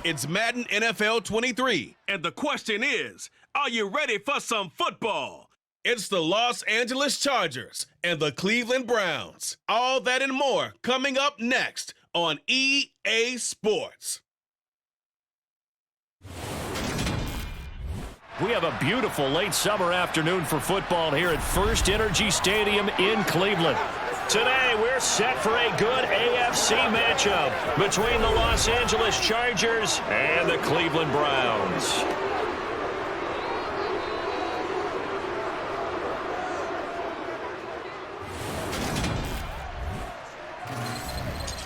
It's Madden NFL 23. And the question is, are you ready for some football? It's the Los Angeles Chargers and the Cleveland Browns. All that and more coming up next on EA Sports. We have a beautiful late summer afternoon for football here at First Energy Stadium in Cleveland. Today, we're set for a good AFC matchup between the Los Angeles Chargers and the Cleveland Browns.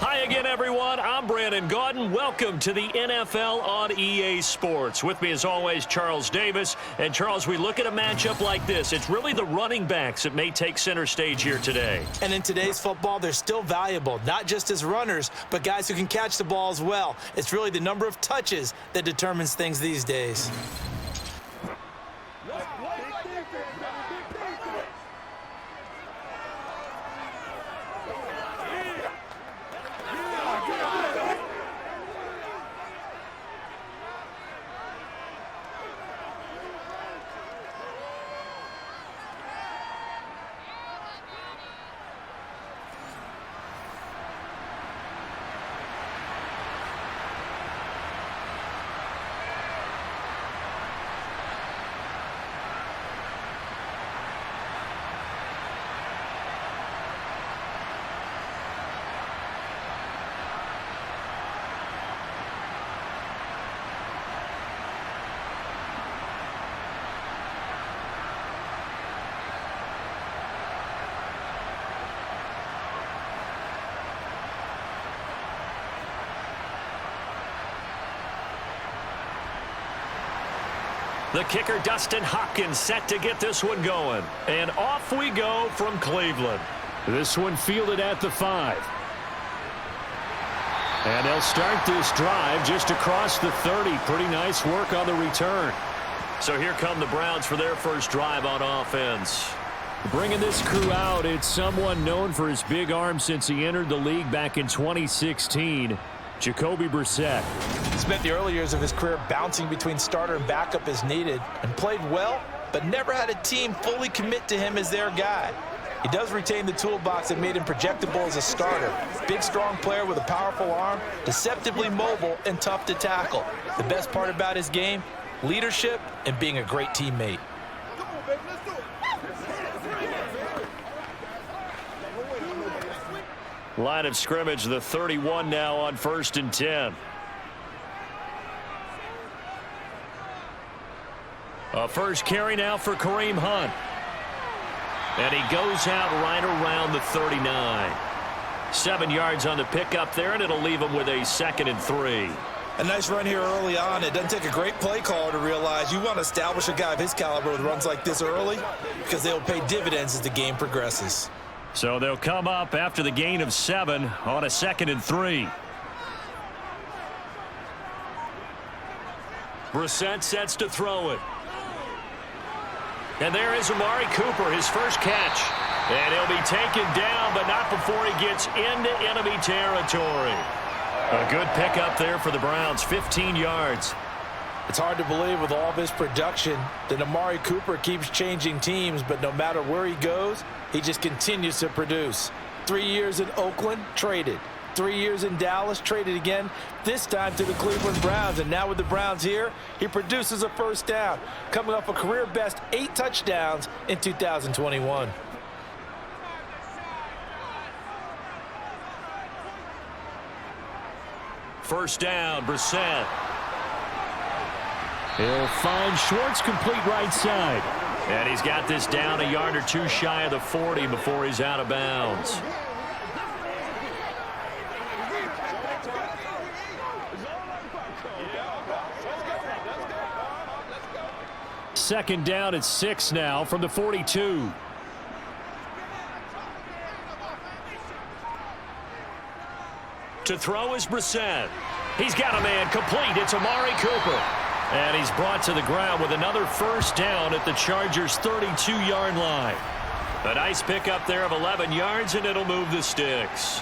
Hi again, everyone. I'm Brandon Gaudin. Welcome to the NFL on EA Sports. With me, as always, Charles Davis. And, Charles, we look at a matchup like this. It's really the running backs that may take center stage here today. And in today's football, they're still valuable, not just as runners, but guys who can catch the ball as well. It's really the number of touches that determines things these days. The kicker, Dustin Hopkins, set to get this one going. And off we go from Cleveland. This one fielded at the 5. And they'll start this drive just across the 30. Pretty nice work on the return. So here come the Browns for their first drive on offense. Bringing this crew out, it's someone known for his big arm since he entered the league back in 2016. Jacoby Brissett. Spent the early years of his career bouncing between starter and backup as needed, and played well, but never had a team fully commit to him as their guy. He does retain the toolbox that made him projectable as a starter. Big, strong player with a powerful arm, deceptively mobile, and tough to tackle. The best part about his game, leadership and being a great teammate. Line of scrimmage, the 31 now on 1st and 10. A first carry now for Kareem Hunt. And he goes out right around the 39. 7 yards on the pickup there, and it'll leave him with a 2nd and 3. A nice run here early on. It doesn't take a great play caller to realize you want to establish a guy of his caliber with runs like this early, because they'll pay dividends as the game progresses. So they'll come up after the gain of 7 on a 2nd and 3. Brissett sets to throw it. And there is Amari Cooper, his first catch. And he'll be taken down, but not before he gets into enemy territory. A good pickup there for the Browns, 15 yards. It's hard to believe with all of his production that Amari Cooper keeps changing teams, but no matter where he goes, he just continues to produce. 3 years in Oakland, traded. 3 years in Dallas, traded again, this time to the Cleveland Browns. And now with the Browns here, he produces a first down, coming off a career-best 8 touchdowns in 2021. First down, Brissett. He'll find Schwartz complete right side. And he's got this down a yard or 2 shy of the 40 before he's out of bounds. Second down at 6 now from the 42. To throw is Brissett. He's got a man complete. It's Amari Cooper. And he's brought to the ground with another first down at the Chargers' 32-yard line. A nice pickup there of 11 yards, and it'll move the sticks.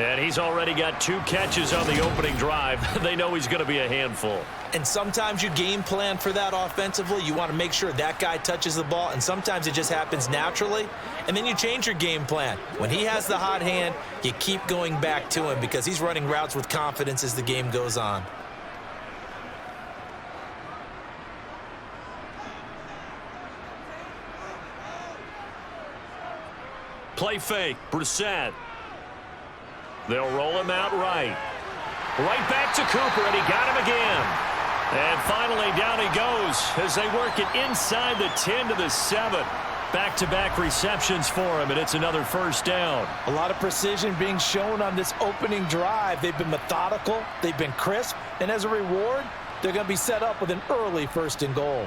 And he's already got 2 catches on the opening drive. They know he's going to be a handful. And sometimes you game plan for that offensively. You want to make sure that guy touches the ball, and sometimes it just happens naturally. And then you change your game plan. When he has the hot hand, you keep going back to him because he's running routes with confidence as the game goes on. Play fake, Brissett. They'll roll him out right. Right back to Cooper, and he got him again. And finally, down he goes as they work it inside the 10 to the 7. Back-to-back receptions for him, and it's another first down. A lot of precision being shown on this opening drive. They've been methodical, they've been crisp, and as a reward, they're going to be set up with an early 1st and goal.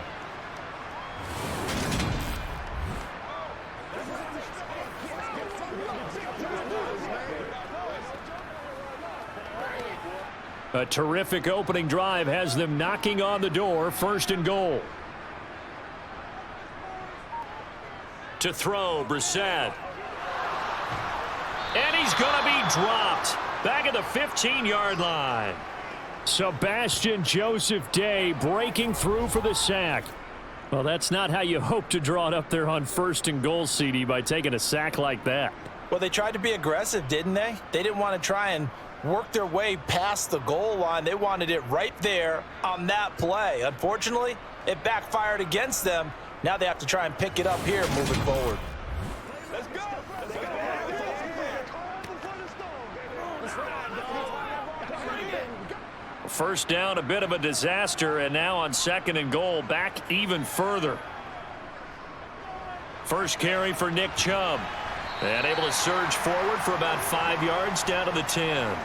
A terrific opening drive has them knocking on the door, 1st and goal. To throw, Brissett. And he's going to be dropped. Back at the 15-yard line. Sebastian Joseph Day breaking through for the sack. Well, that's not how you hope to draw it up there on 1st and goal, CD, by taking a sack like that. Well, they tried to be aggressive, didn't they? They didn't want to try and work their way past the goal line. They wanted it right there on that play. Unfortunately, it backfired against them. Now they have to try and pick it up here moving forward. Let's go. First down, a bit of a disaster, and now on 2nd and goal, back even further. First carry for Nick Chubb. And able to surge forward for about 5 yards down to the 10.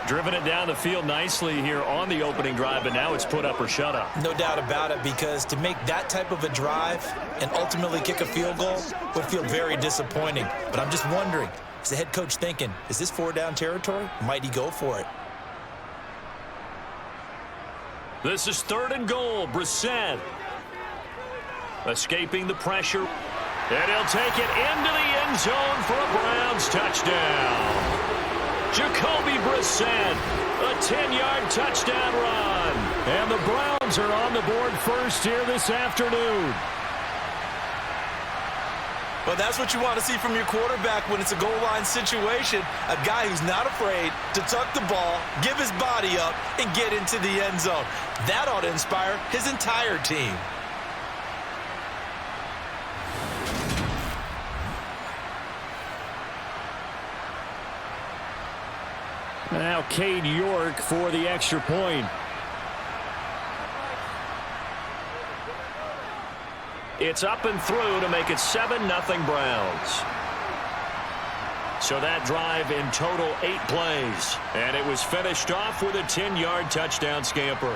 Driven it down the field nicely here on the opening drive, but now it's put up or shut up. No doubt about it, because to make that type of a drive and ultimately kick a field goal would feel very disappointing. But I'm just wondering, is the head coach thinking, is this 4-down territory? Might he go for it? This is 3rd and goal. Brissett escaping the pressure. And he'll take it into the end zone for a Browns touchdown. Jacoby Brissett, a 10-yard touchdown run. And the Browns are on the board first here this afternoon. Well, that's what you want to see from your quarterback when it's a goal line situation. A guy who's not afraid to tuck the ball, give his body up, and get into the end zone. That ought to inspire his entire team. Now Cade York for the extra point. It's up and through to make it 7-0 Browns. So that drive in total 8 plays. And it was finished off with a 10-yard touchdown scamper.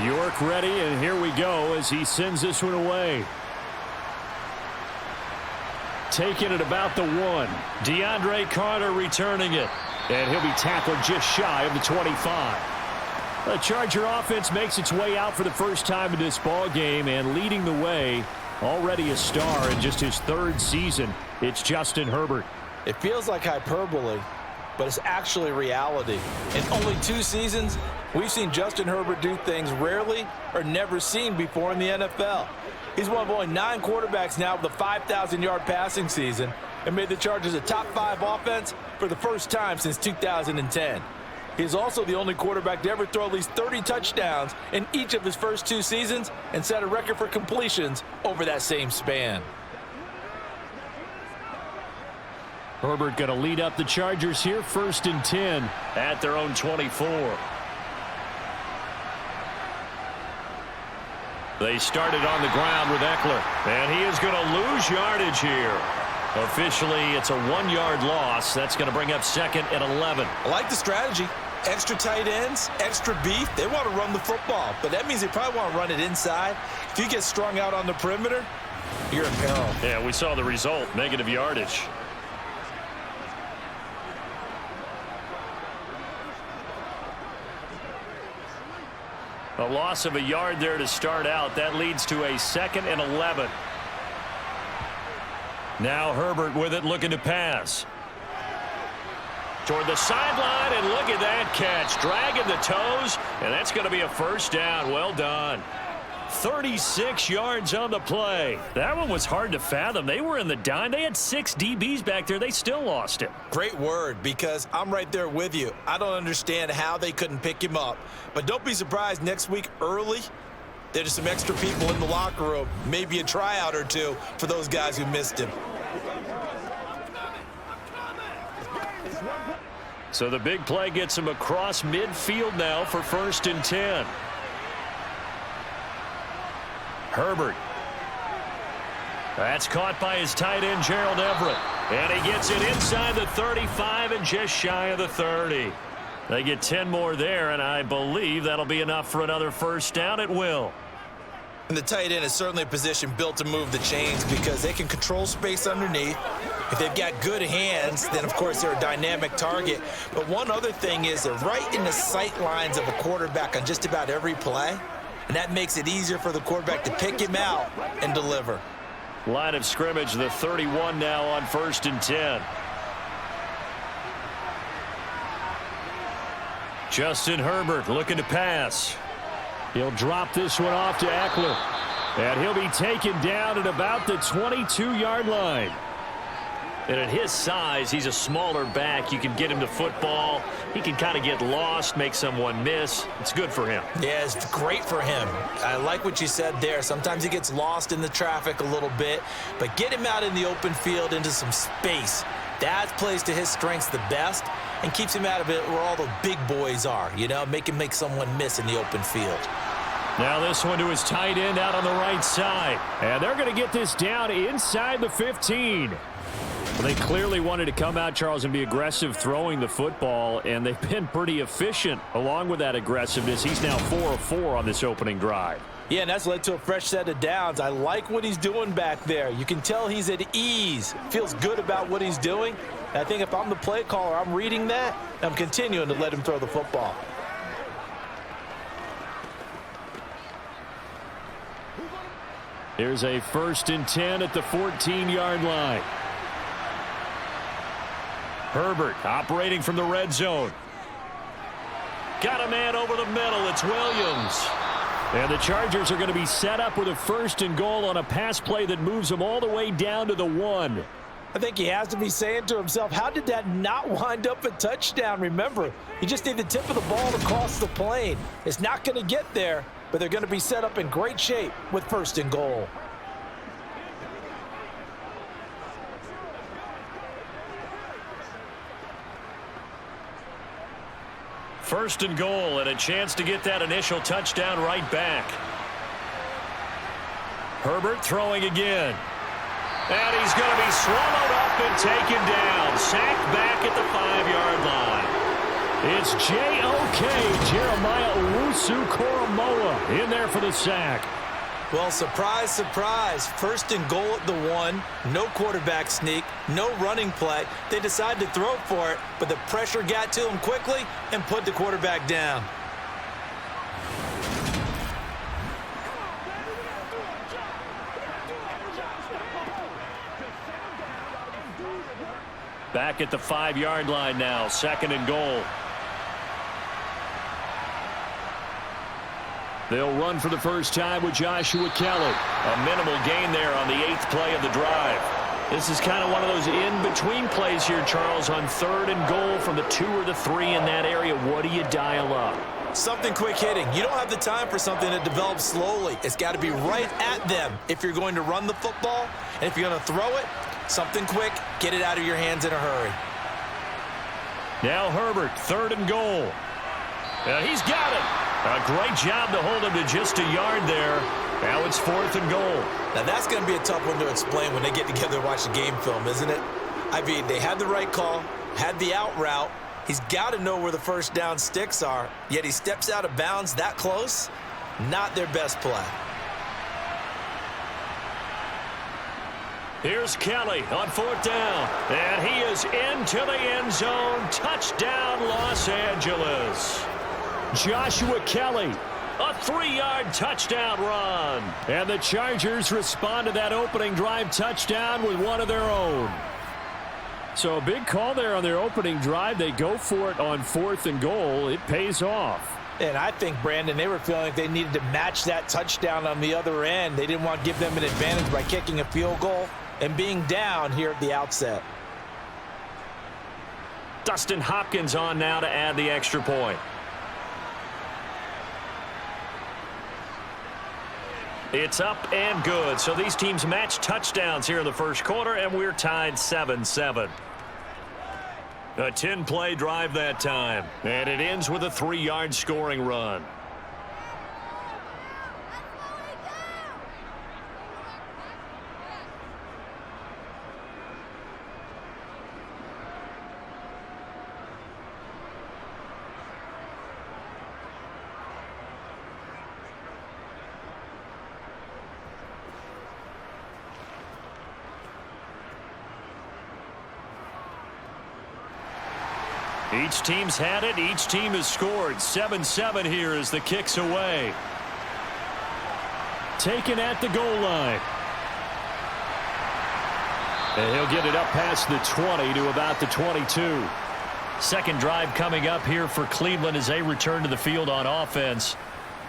York ready, and here we go as he sends this one away. Taking it about the 1. DeAndre Carter returning it. And he'll be tackled just shy of the 25. The Charger offense makes its way out for the first time in this ball game, and leading the way, already a star in just his 3rd season. It's Justin Herbert. It feels like hyperbole, but it's actually reality. In only 2 seasons, we've seen Justin Herbert do things rarely or never seen before in the NFL. He's one of only 9 quarterbacks now with a 5,000-yard passing season and made the Chargers a top 5 offense for the first time since 2010. He's also the only quarterback to ever throw at least 30 touchdowns in each of his first 2 seasons and set a record for completions over that same span. Herbert going to lead up the Chargers here, 1st and 10 at their own 24. They started on the ground with Eckler, and he is going to lose yardage here. Officially, it's a 1-yard loss. That's going to bring up second and 11. I like the strategy. Extra tight ends, extra beef. They want to run the football, but that means they probably want to run it inside. If you get strung out on the perimeter, you're in peril. Yeah, we saw the result, negative yardage. A loss of a yard there to start out. That leads to a second and 11. Now Herbert with it, looking to pass. Toward the sideline, and look at that catch. Dragging the toes, and that's going to be a first down. Well done. 36 yards on the play. That one was hard to fathom. They were in the dime. They had 6 DBs back there. They still lost it. Great word, because I'm right there with you. I don't understand how they couldn't pick him up. But don't be surprised next week early, there's some extra people in the locker room, maybe a tryout or two for those guys who missed him. So the big play gets him across midfield now for 1st and 10. Herbert. That's caught by his tight end, Gerald Everett. And he gets it inside the 35 and just shy of the 30. They get 10 more there, and I believe that'll be enough for another first down. It will. And the tight end is certainly a position built to move the chains because they can control space underneath. If they've got good hands, then, of course, they're a dynamic target. But one other thing is they're right in the sight lines of a quarterback on just about every play. And that makes it easier for the quarterback to pick him out and deliver. Line of scrimmage, the 31 now on 1st and 10. Justin Herbert looking to pass. He'll drop this one off to Eckler. And he'll be taken down at about the 22-yard line. And at his size, he's a smaller back. You can get him to football. He can kind of get lost, make someone miss. It's good for him. Yeah, it's great for him. I like what you said there. Sometimes he gets lost in the traffic a little bit, but get him out in the open field into some space. That plays to his strengths the best and keeps him out of it where all the big boys are, you know, make him make someone miss in the open field. Now this one to his tight end out on the right side. And they're going to get this down inside the 15. Well, they clearly wanted to come out, Charles, and be aggressive throwing the football, and they've been pretty efficient along with that aggressiveness. He's now 4 of 4 on this opening drive. Yeah, and that's led to a fresh set of downs. I like what he's doing back there. You can tell he's at ease, feels good about what he's doing. And I think if I'm the play caller, I'm reading that, and I'm continuing to let him throw the football. Here's a 1st and 10 at the 14-yard line. Herbert operating from the red zone. Got a man over the middle. It's Williams. And the Chargers are going to be set up with a 1st and goal on a pass play that moves them all the way down to the 1. I think he has to be saying to himself, how did that not wind up a touchdown? Remember, you just need the tip of the ball to cross the plane. It's not going to get there, but they're going to be set up in great shape with 1st and goal. First and goal, and a chance to get that initial touchdown right back. Herbert throwing again. And he's going to be swallowed up and taken down. Sacked back at the 5-yard line. It's J.O.K. Jeremiah Owusu-Koramoah in there for the sack. Well, surprise, surprise. 1st and goal at the 1. No quarterback sneak. No running play. They decided to throw for it, but the pressure got to him quickly and put the quarterback down. Back at the 5-yard line now. 2nd and goal. They'll run for the first time with Joshua Kelly. A minimal gain there on the 8th play of the drive. This is kind of one of those in-between plays here, Charles, on 3rd and goal from the 2 or the 3 in that area. What do you dial up? Something quick hitting. You don't have the time for something that develops slowly. It's got to be right at them if you're going to run the football. And if you're going to throw it, something quick, get it out of your hands in a hurry. Now Herbert, 3rd and goal. He's got it. A great job to hold him to just a yard there. Now it's 4th and goal. Now that's going to be a tough one to explain when they get together and watch the game film, isn't it? I mean, they had the right call, had the out route. He's got to know where the first down sticks are, yet he steps out of bounds that close. Not their best play. Here's Kelly on 4th down, and he is into the end zone. Touchdown, Los Angeles. Joshua Kelly, a 3-yard touchdown run. And the Chargers respond to that opening drive touchdown with one of their own. So a big call there on their opening drive. They go for it on 4th and goal. It pays off. And I think, Brandon, they were feeling like they needed to match that touchdown on the other end. They didn't want to give them an advantage by kicking a field goal and being down here at the outset. Dustin Hopkins on now to add the extra point. It's up and good. So these teams match touchdowns here in the first quarter, and we're tied 7-7. A 10-play drive that time, and it ends with a 3-yard scoring run. Each team's had it. Each team has scored. 7-7 here as the kick's away. Taken at the goal line. And he'll get it up past the 20 to about the 22. Second drive coming up here for Cleveland as they return to the field on offense.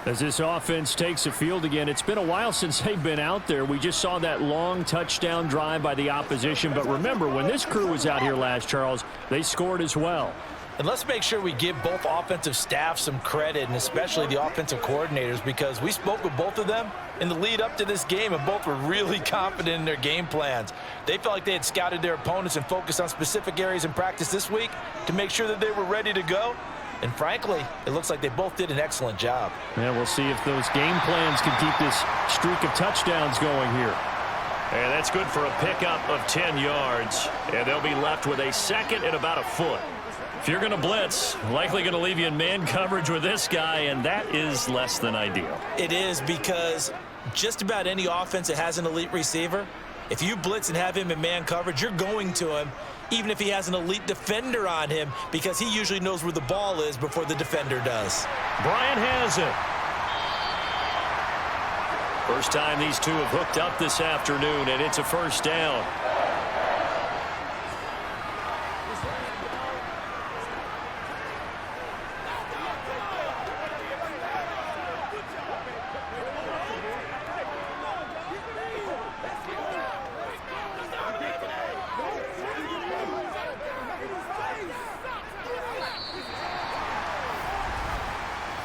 As this offense takes the field again, it's been a while since they've been out there. We just saw that long touchdown drive by the opposition. But remember, when this crew was out here last, Charles, they scored as well. And let's make sure we give both offensive staff some credit, and especially the offensive coordinators, because we spoke with both of them in the lead up to this game, and both were really confident in their game plans. They felt like they had scouted their opponents and focused on specific areas in practice this week to make sure that they were ready to go. And frankly, it looks like they both did an excellent job. And we'll see if those game plans can keep this streak of touchdowns going here. And that's good for a pickup of 10 yards. And they'll be left with a second and about a foot. If you're going to blitz, likely going to leave you in man coverage with this guy, and that is less than ideal. It is, because just about any offense that has an elite receiver, if you blitz and have him in man coverage, you're going to him, even if he has an elite defender on him, because he usually knows where the ball is before the defender does. Bryant has it. First time these two have hooked up this afternoon, and it's a first down.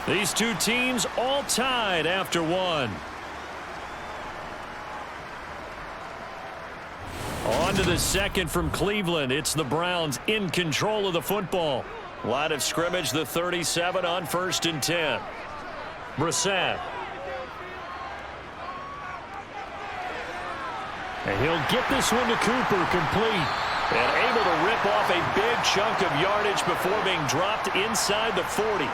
These two teams all tied after one. On to the second from Cleveland. It's the Browns in control of the football. Line of scrimmage, the 37 on 1st and 10. Brissett. And he'll get this one to Cooper, complete. And able to rip off a big chunk of yardage before being dropped inside the 40.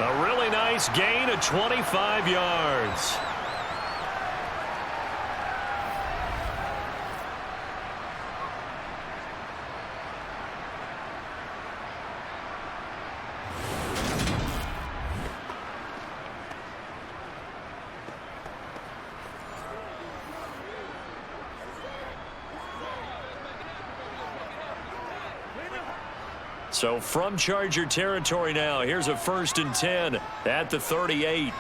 A really nice gain of 25 yards. So from Charger territory now, here's a 1st and 10 at the 38.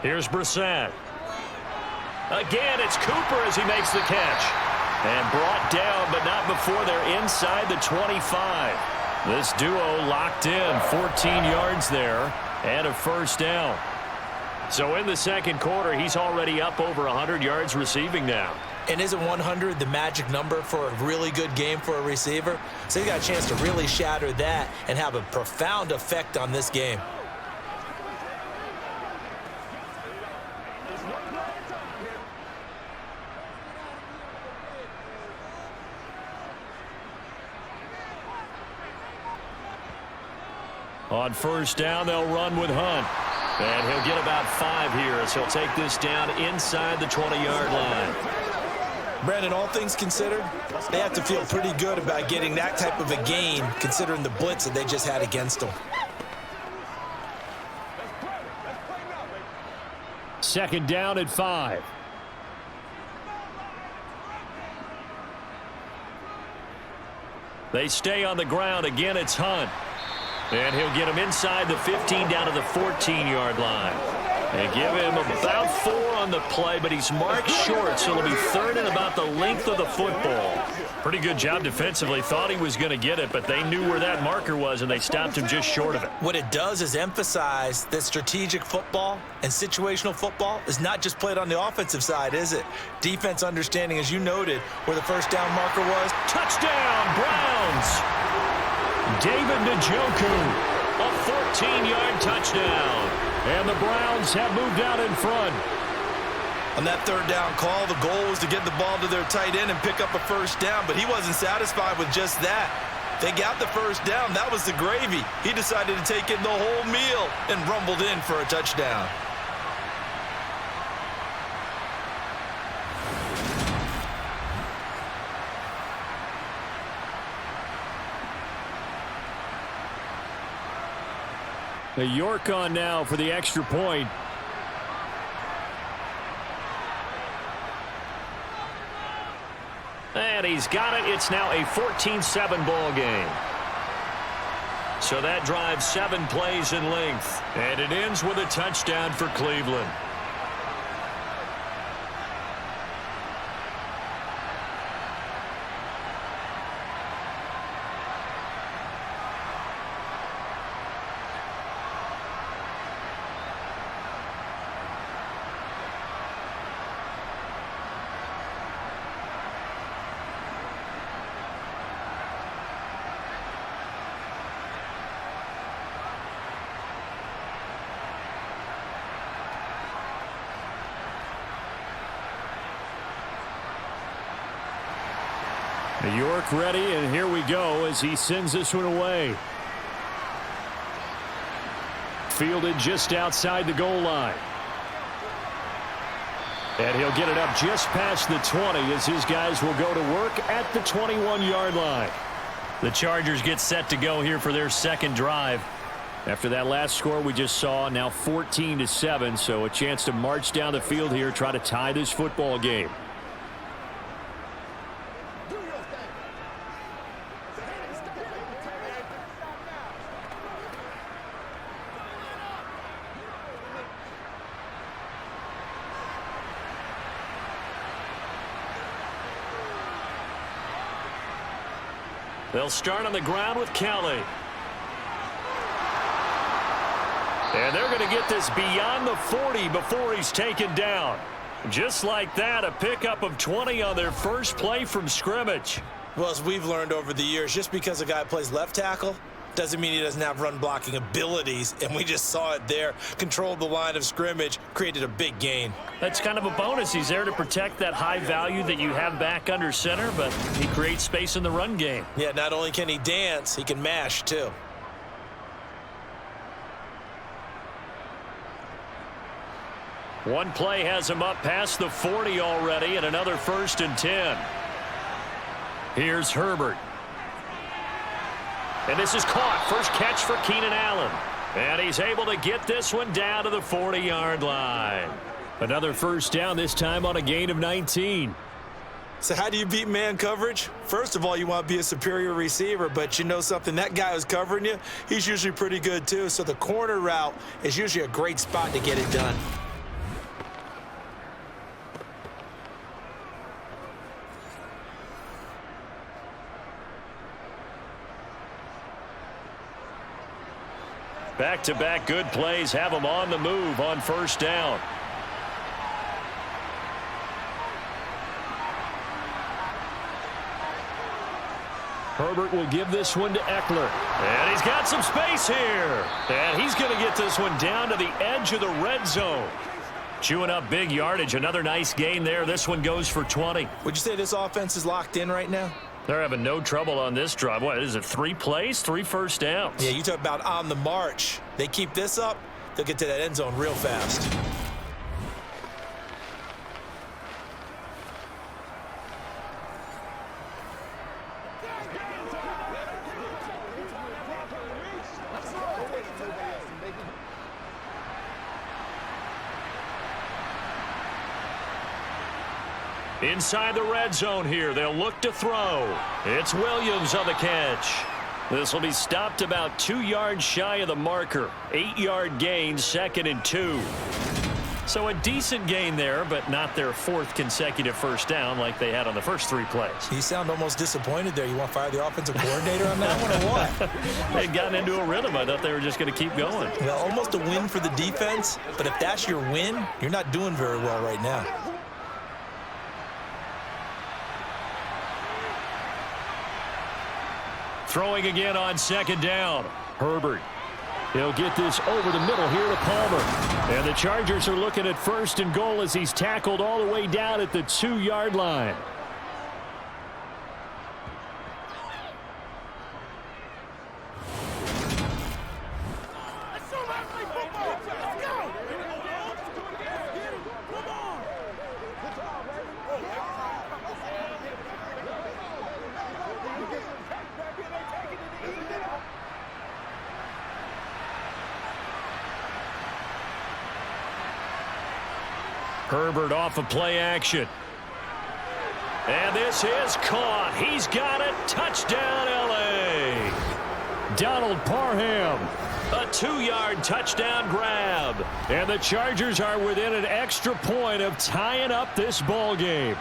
Here's Brissett. Again, it's Cooper as he makes the catch. And brought down, but not before they're inside the 25. This duo locked in, 14 yards there, and a first down. So in the second quarter, he's already up over 100 yards receiving now. And isn't 100 the magic number for a really good game for a receiver? So he got a chance to really shatter that and have a profound effect on this game. On first down, they'll run with Hunt. And he'll get about 5 here as he'll take this down inside the 20-yard line. Brandon, all things considered, they have to feel pretty good about getting that type of a gain considering the blitz that they just had against them. Second down at 5. They stay on the ground. Again, it's Hunt. And he'll get him inside the 15 down to the 14-yard line. And give him about 4 on the play, but he's marked short, so it'll be third and about the length of the football. Pretty good job defensively. Thought he was going to get it, but they knew where that marker was, and they stopped him just short of it. What it does is emphasize that strategic football and situational football is not just played on the offensive side, is it? Defense understanding, as you noted, where the first down marker was. Touchdown, Browns! David Njoku, a 14-yard touchdown. And the Browns have moved out in front. On that third down call, the goal was to get the ball to their tight end and pick up a first down, but he wasn't satisfied with just that. They got the first down. That was the gravy. He decided to take in the whole meal and rumbled in for a touchdown. The York on now for the extra point. And he's got it. It's now a 14-7 ball game. So that drives 7 plays in length. And it ends with a touchdown for Cleveland. York ready, and here we go as he sends this one away. Fielded just outside the goal line. And he'll get it up just past the 20 as his guys will go to work at the 21-yard line. The Chargers get set to go here for their second drive. After that last score we just saw, now 14-7, so a chance to march down the field here, try to tie this football game. They'll start on the ground with Kelly. And they're going to get this beyond the 40 before he's taken down. Just like that, a pickup of 20 on their first play from scrimmage. Well, as we've learned over the years, just because a guy plays left tackle doesn't mean he doesn't have run blocking abilities, and we just saw it there. Controlled the line of scrimmage, created a big gain. That's kind of a bonus. He's there to protect that high value that you have back under center, but he creates space in the run game. Yeah, not only can he dance, he can mash too. One play has him up past the 40 already, and another 1st and 10. Here's Herbert. And this is caught. First catch for Keenan Allen. And he's able to get this one down to the 40-yard line. Another first down, this time on a gain of 19. So how do you beat man coverage? First of all, you want to be a superior receiver, but you know something, that guy who's covering you, he's usually pretty good too. So the corner route is usually a great spot to get it done. Back-to-back good plays have them on the move on first down. Herbert will give this one to Eckler. And he's got some space here. And he's going to get this one down to the edge of the red zone. Chewing up big yardage. Another nice gain there. This one goes for 20. Would you say this offense is locked in right now? They're having no trouble on this drive. What is it, 3 plays, 3 first downs? Yeah, you talk about on the march. They keep this up, they'll get to that end zone real fast. Inside the red zone here, they'll look to throw. It's Williams on the catch. This will be stopped about 2 yards shy of the marker. 8-yard gain, 2nd and 2. So a decent gain there, but not their 4th consecutive first down like they had on the first 3 plays. You sound almost disappointed there. You want to fire the offensive coordinator on that one or what? They'd gotten into a rhythm. I thought they were just going to keep going. Well, almost a win for the defense, but if that's your win, you're not doing very well right now. Throwing again on 2nd down. Herbert. He'll get this over the middle here to Palmer. And the Chargers are looking at 1st and goal as he's tackled all the way down at the 2-yard line. Herbert off of play action. And this is caught. He's got it. Touchdown, L.A. Donald Parham. A 2-yard touchdown grab. And the Chargers are within an extra point of tying up this ball game.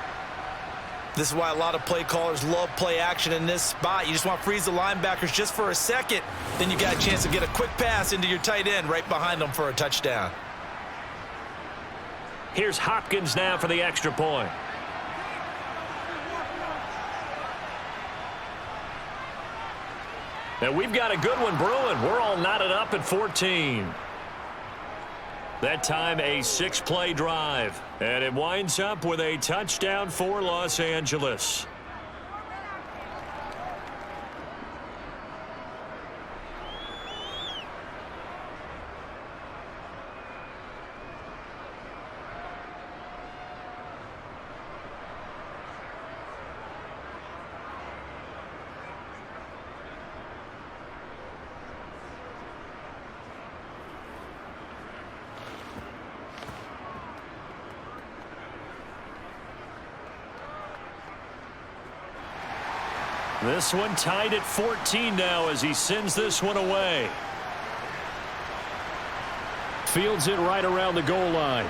This is why a lot of play callers love play action in this spot. You just want to freeze the linebackers just for a second. Then you got a chance to get a quick pass into your tight end right behind them for a touchdown. Here's Hopkins now for the extra point. And we've got a good one brewing. We're all knotted up at 14. That time a 6-play drive. And it winds up with a touchdown for Los Angeles. This one tied at 14 now as he sends this one away. Fields it right around the goal line.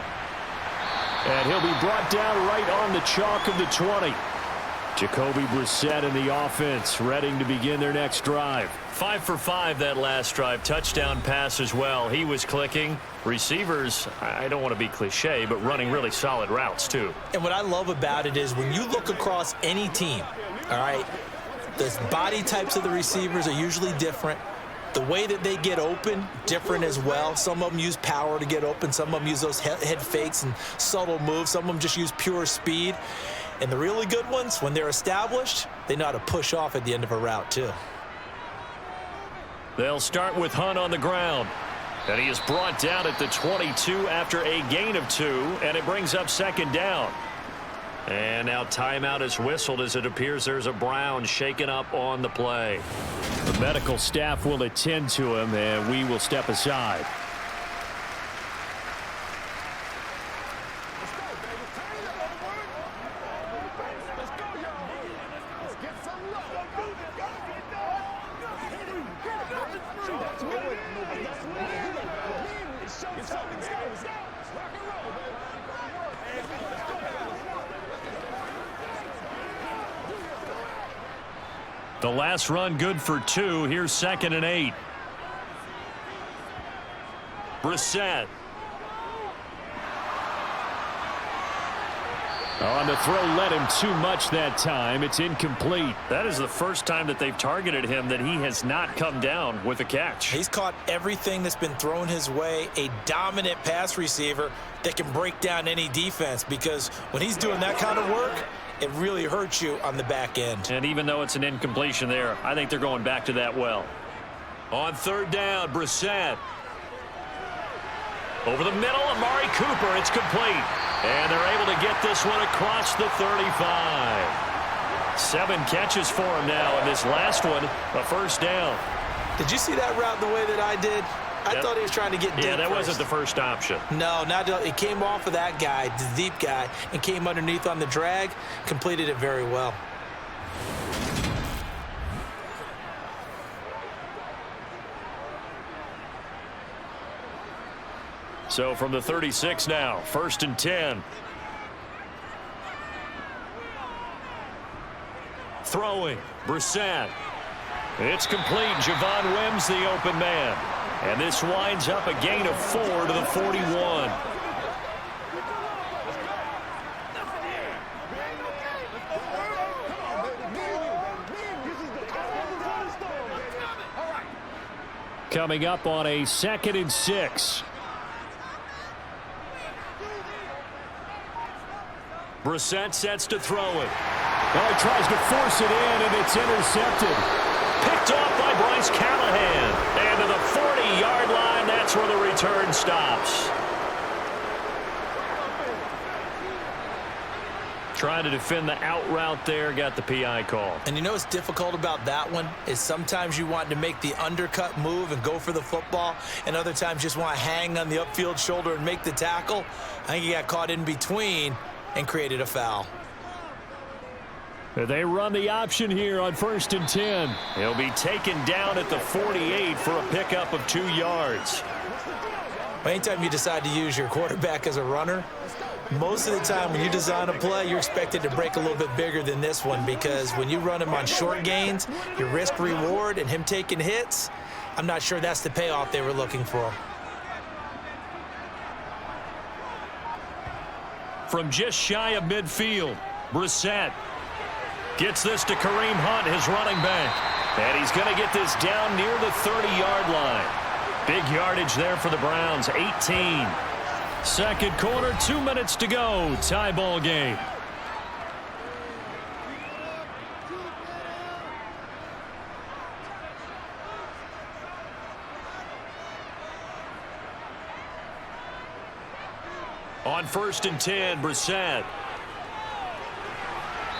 And he'll be brought down right on the chalk of the 20. Jacoby Brissett in the offense, ready to begin their next drive. 5 for 5 that last drive. Touchdown pass as well. He was clicking. Receivers, I don't want to be cliche, but running really solid routes too. And what I love about it is when you look across any team, all right, the body types of the receivers are usually different. The way that they get open, different as well. Some of them use power to get open. Some of them use those head fakes and subtle moves. Some of them just use pure speed. And the really good ones, when they're established, they know how to push off at the end of a route too. They'll start with Hunt on the ground. And he is brought down at the 22 after a gain of 2. And it brings up 2nd down. And now timeout is whistled as it appears there's a Brown shaken up on the play. The medical staff will attend to him, and we will step aside. The last run good for 2. Here's 2nd and 8. Brissett. On the throw, led him too much that time. It's incomplete. That is the first time that they've targeted him that he has not come down with a catch. He's caught everything that's been thrown his way. A dominant pass receiver that can break down any defense, because when he's doing that kind of work, it really hurts you on the back end. And even though it's an incompletion there, I think they're going back to that well. On third down, Brissett. Over the middle, Amari Cooper. It's complete. And they're able to get this one across the 35. 7 catches for him now, and this last one, a first down. Did you see that route the way that I did? I thought he was trying to get deep. Yeah, that first. wasn't the first option. No, it came off of that guy, the deep guy, and came underneath on the drag, completed it very well. So from the 36 now, 1st and 10. Throwing, Brissett. It's complete. Javon Wims, the open man. And this winds up a gain of 4 to the 41. Coming up on a 2nd and 6. Brissett sets to throw it. Well, he tries to force it in, and it's intercepted. Picked off by Bryce Callahan. And to the 40-yard line, that's where the return stops. Trying to defend the out route there, got the PI call. And you know what's difficult about that one is sometimes you want to make the undercut move and go for the football, and other times just want to hang on the upfield shoulder and make the tackle. I think he got caught in between and created a foul. They run the option here on 1st and 10. He'll be taken down at the 48 for a pickup of 2 yards. Anytime you decide to use your quarterback as a runner, most of the time when you design a play, you're expected to break a little bit bigger than this one, because when you run him on short gains, your risk reward and him taking hits, I'm not sure that's the payoff they were looking for. From just shy of midfield, Brissett gets this to Kareem Hunt, his running back. And he's going to get this down near the 30-yard line. Big yardage there for the Browns, 18. Second quarter, 2 minutes to go. Tie ball game. On 1st and 10, Brissett.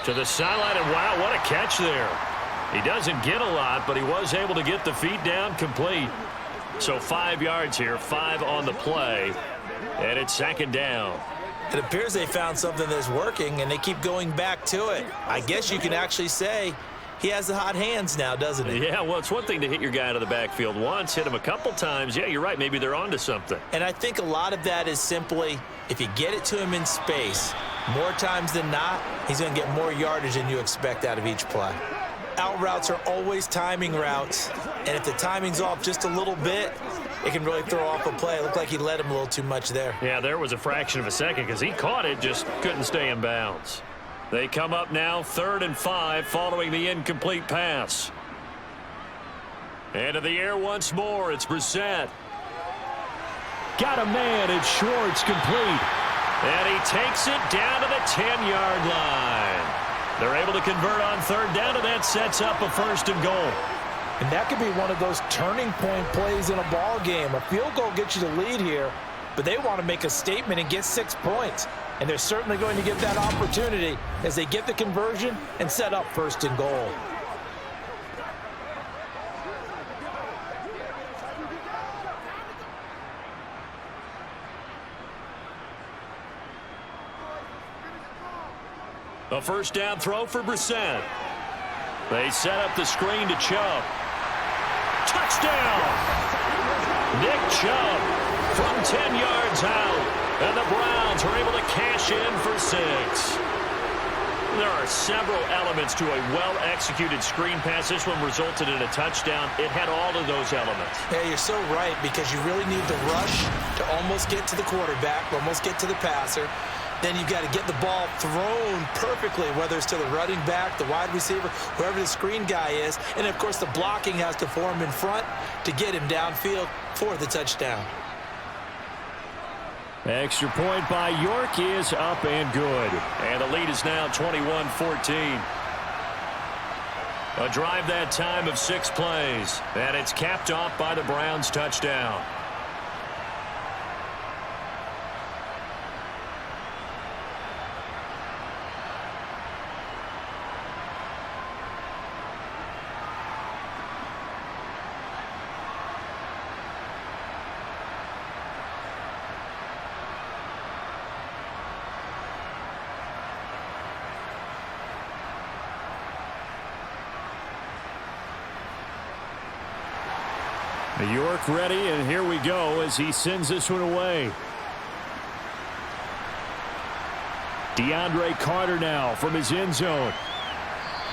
To the sideline, and wow, what a catch there. He doesn't get a lot, but he was able to get the feet down complete. So 5 yards here, 5 on the play, and it's 2nd down. It appears they found something that's working, and they keep going back to it. I guess you can actually say he has the hot hands now, doesn't he? Yeah, well, it's one thing to hit your guy out of the backfield once, hit him a couple times. Yeah, you're right. Maybe they're onto something. And I think a lot of that is simply if you get it to him in space, more times than not, he's going to get more yardage than you expect out of each play. Out routes are always timing routes, and if the timing's off just a little bit, it can really throw off a play. It looked like he let him a little too much there. Yeah, there was a fraction of a second because he caught it, just couldn't stay in bounds. They come up now 3rd and 5 following the incomplete pass. Into the air once more. It's Brissett. Got a man. It's Schwartz, complete. And he takes it down to the 10-yard line. They're able to convert on 3rd down, and that sets up a 1st and goal. And that could be one of those turning point plays in a ball game. A field goal gets you the lead here, but they want to make a statement and get 6 points. And they're certainly going to get that opportunity as they get the conversion and set up 1st and goal. A 1st down throw for Brissett. They set up the screen to Chubb. Touchdown! Nick Chubb from 10 yards out. And the Browns are able to cash in for 6. There are several elements to a well-executed screen pass. This one resulted in a touchdown. It had all of those elements. Yeah, you're so right, because you really need to rush to almost get to the quarterback, almost get to the passer. Then you've got to get the ball thrown perfectly, whether it's to the running back, the wide receiver, whoever the screen guy is. And, of course, the blocking has to form in front to get him downfield for the touchdown. Extra point by York is up and good. And the lead is now 21-14. A drive that time of 6 plays. And it's capped off by the Browns touchdown. York ready, and here we go as he sends this one away. DeAndre Carter now from his end zone.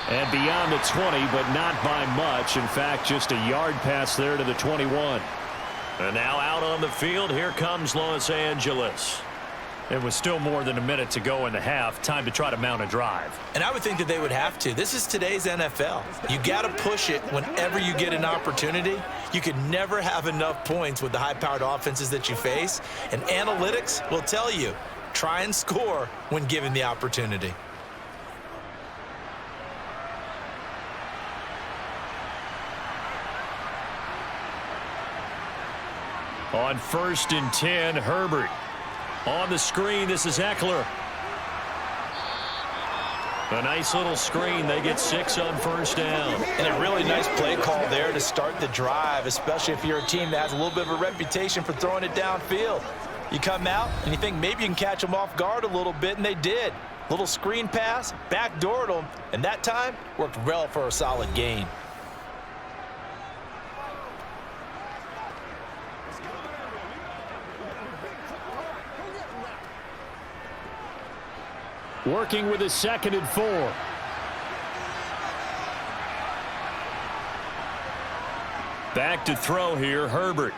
And beyond the 20, but not by much. In fact, just a yard pass there to the 21. And now out on the field, here comes Los Angeles. It was still more than a minute to go in the half. Time to try to mount a drive. And I would think that they would have to. This is today's NFL. You got to push it whenever you get an opportunity. You could never have enough points with the high-powered offenses that you face. And analytics will tell you, try and score when given the opportunity. On 1st and 10, Herbert. On the screen, this is Eckler. A nice little screen. They get 6 on 1st down. And a really nice play call there to start the drive, especially if you're a team that has a little bit of a reputation for throwing it downfield. You come out and you think maybe you can catch them off guard a little bit, and they did. Little screen pass, backdoored them, and that time worked well for a solid gain. Working with a 2nd and 4. Back to throw here, Herbert.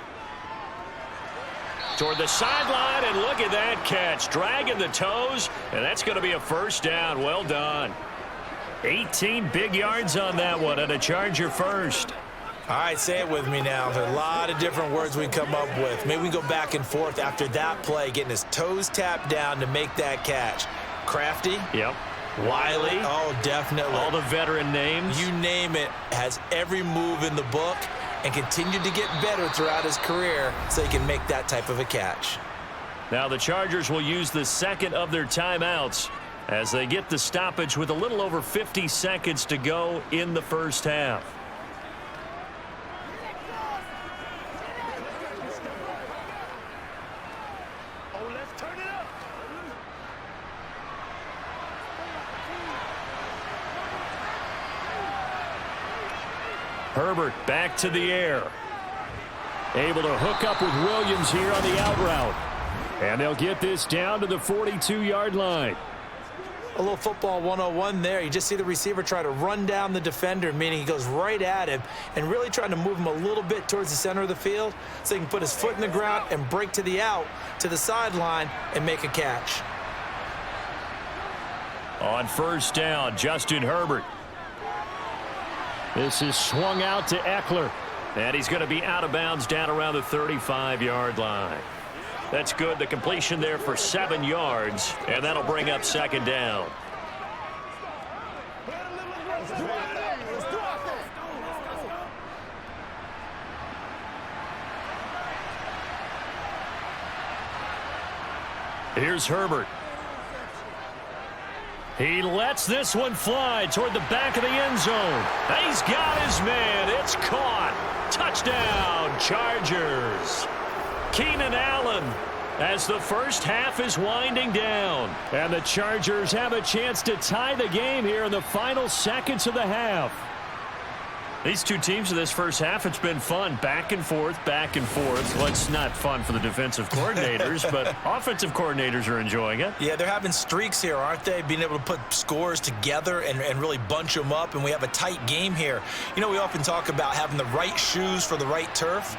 Toward the sideline, and look at that catch. Dragging the toes, and that's going to be a 1st down. Well done. 18 big yards on that one, and a Charger first. All right, say it with me now. There are a lot of different words we come up with. Maybe we can go back and forth after that play, getting his toes tapped down to make that catch. Crafty. Yep. Wiley. Oh, definitely. All the veteran names. You name it. Has every move in the book and continued to get better throughout his career so he can make that type of a catch. Now the Chargers will use the 2nd of their timeouts as they get the stoppage with a little over 50 seconds to go in the 1st half. Herbert back to the air. Able to hook up with Williams here on the out route. And they'll get this down to the 42-yard line. A little football 101 there. You just see the receiver try to run down the defender, meaning he goes right at him and really trying to move him a little bit towards the center of the field so he can put his foot in the ground and break to the out, to the sideline, and make a catch. On 1st down, Justin Herbert. This is swung out to Eckler. And he's going to be out of bounds down around the 35-yard line. That's good. The completion there for 7 yards. And that'll bring up 2nd down. Here's Herbert. He lets this one fly toward the back of the end zone. He's got his man. It's caught. Touchdown, Chargers. Keenan Allen as the 1st half is winding down. And the Chargers have a chance to tie the game here in the final seconds of the half. These two teams in this 1st half, it's been fun. Back and forth, back and forth. Well, it's not fun for the defensive coordinators, but offensive coordinators are enjoying it. Yeah, they're having streaks here, aren't they? Being able to put scores together and really bunch them up, and we have a tight game here. You know, we often talk about having the right shoes for the right turf.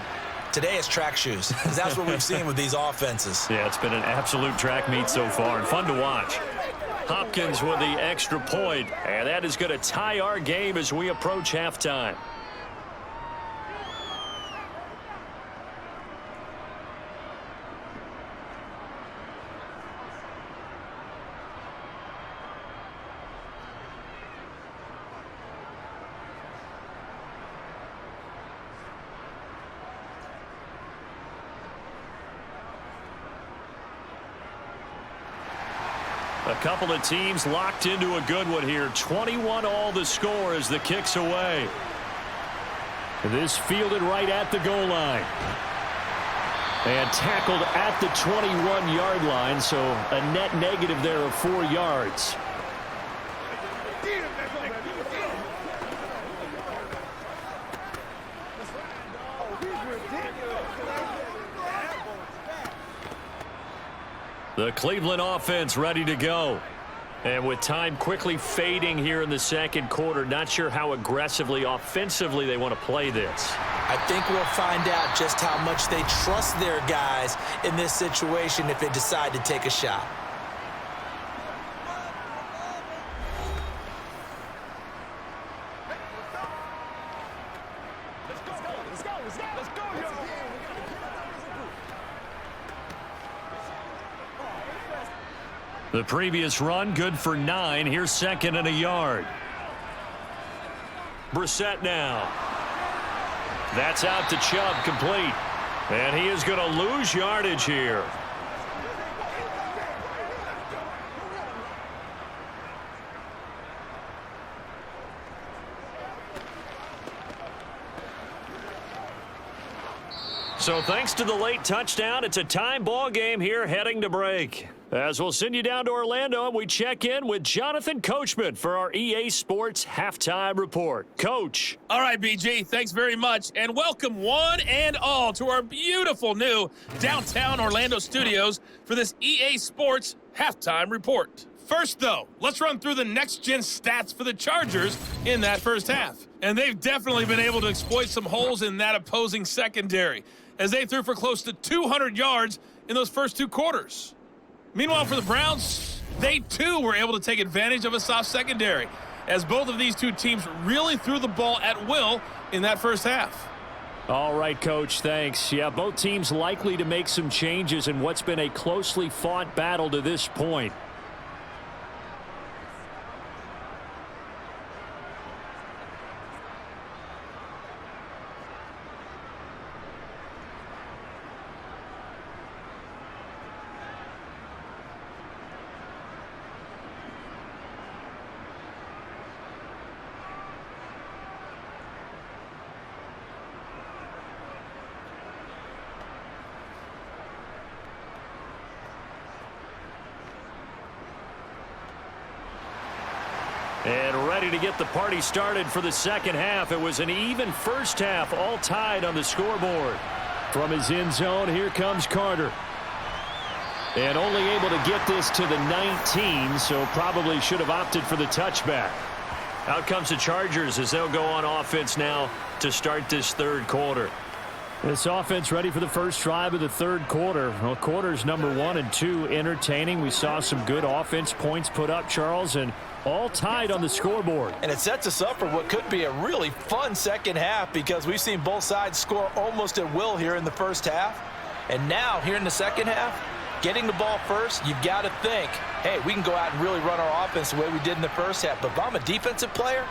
Today it's track shoes, because that's what we've seen with these offenses. Yeah, it's been an absolute track meet so far, and fun to watch. Hopkins with the extra point, and that is going to tie our game as we approach halftime. A couple of teams locked into a good one here. 21 all the score as the kick's away. This fielded right at the goal line. And tackled at the 21-yard line, so a net negative there of 4 yards. The Cleveland offense ready to go. And with time quickly fading here in the second quarter, not sure how aggressively, offensively they want to play this. I think we'll find out just how much they trust their guys in this situation if they decide to take a shot. The previous run, good for 9. Here's 2nd and a yard. Brissett now. That's out to Chubb, complete. And he is going to lose yardage here. So thanks to the late touchdown, it's a time ball game here heading to break. As we'll send you down to Orlando, and we check in with Jonathan Coachman for our EA Sports Halftime Report. Coach. All right, BG, thanks very much, and welcome one and all to our beautiful new downtown Orlando studios for this EA Sports Halftime Report. First, though, let's run through the next-gen stats for the Chargers in that first half. And they've definitely been able to exploit some holes in that opposing secondary, as they threw for close to 200 yards in those first 2 quarters. Meanwhile, for the Browns, they too were able to take advantage of a soft secondary, as both of these two teams really threw the ball at will in that first half. All right, Coach, thanks. Yeah, both teams likely to make some changes in what's been a closely fought battle to this point. And ready to get the party started for the second half. It was an even first half, all tied on the scoreboard. From his end zone, here comes Carter. And only able to get this to the 19, so probably should have opted for the touchback. Out comes the Chargers as they'll go on offense now to start this third quarter. This offense ready for the first drive of the third quarter. Well, quarters number 1 and 2 entertaining. We saw some good offense points put up, Charles, and all tied on the scoreboard. And it sets us up for what could be a really fun second half, because we've seen both sides score almost at will here in the first half. And now, here in the second half, getting the ball first, you've got to think, hey, we can go out and really run our offense the way we did in the first half. But if I'm a defensive player,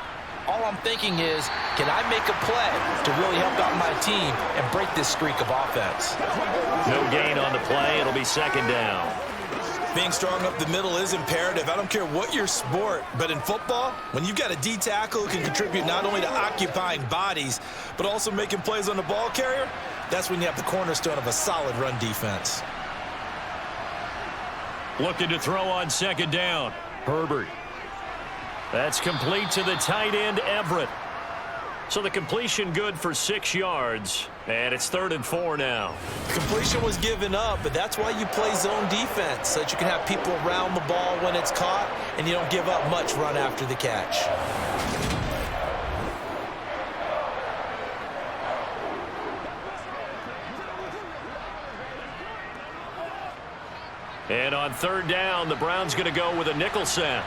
all I'm thinking is, can I make a play to really help out my team and break this streak of offense? No gain on the play. It'll be second down. Being strong up the middle is imperative. I don't care what your sport, but in football, when you've got a D tackle who can contribute not only to occupying bodies, but also making plays on the ball carrier, that's when you have the cornerstone of a solid run defense. Looking to throw on second down. Herbert. That's complete to the tight end, Everett. So the completion good for 6 yards, and it's 3rd and 4 now. Completion was given up, but that's why you play zone defense, so that you can have people around the ball when it's caught, and you don't give up much run after the catch. And on 3rd down, the Browns going to go with a nickel set.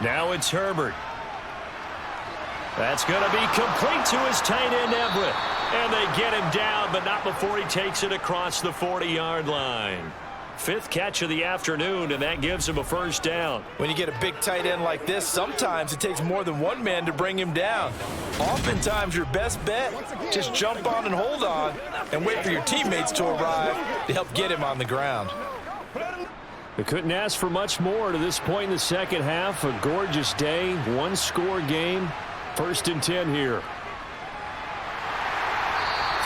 Now it's Herbert. That's going to be complete to his tight end, Everett. And they get him down, but not before he takes it across the 40-yard line. 5th catch of the afternoon, and that gives him a first down. When you get a big tight end like this, sometimes it takes more than one man to bring him down. Oftentimes, your best bet, just jump on and hold on and wait for your teammates to arrive to help get him on the ground. They couldn't ask for much more to this point in the second half. A gorgeous day, one-score game. 1st and 10 here.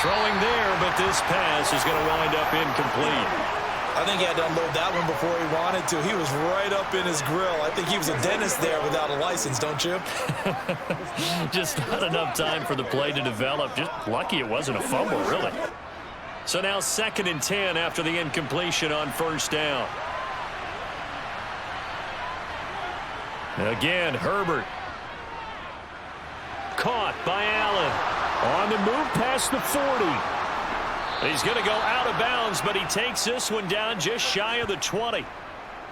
Throwing there, but this pass is going to wind up incomplete. I think he had to unload that one before he wanted to. He was right up in his grill. I think he was a dentist there without a license, don't you? Just not enough time for the play to develop. Just lucky it wasn't a fumble, really. So now 2nd and 10 after the incompletion on 1st down. Again, Herbert. Caught by Allen. On the move past the 40. He's going to go out of bounds, but he takes this one down just shy of the 20.